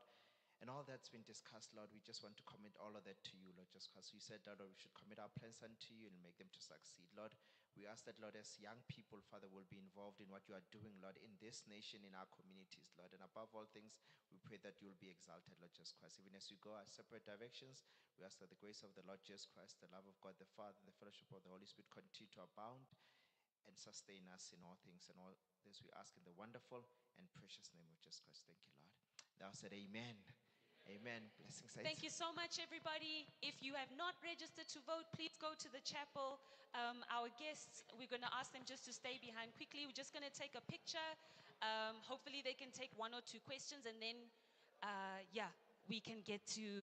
Speaker 13: and all that's been discussed, Lord, we just want to commit all of that to you, Lord, just because you said, Lord, we should commit our plans unto you and make them to succeed. Lord, we ask that, Lord, as young people, Father, will be involved in what you are doing, Lord, in this nation, in our communities, Lord. And above all things, we pray that you will be exalted, Lord Jesus Christ. Even as we go our separate directions, we ask that the grace of the Lord Jesus Christ, the love of God the Father, the fellowship of the Holy Spirit continue to abound and sustain us in all things. And all this we ask in the wonderful and precious name of Jesus Christ. Thank you, Lord. Thou said amen. Amen. Blessings.
Speaker 1: Thank you so much, everybody. If you have not registered to vote, please go to the chapel. Our guests, we're going to ask them just to stay behind quickly. We're just going to take a picture. Hopefully they can take one or two questions, and then, we can get to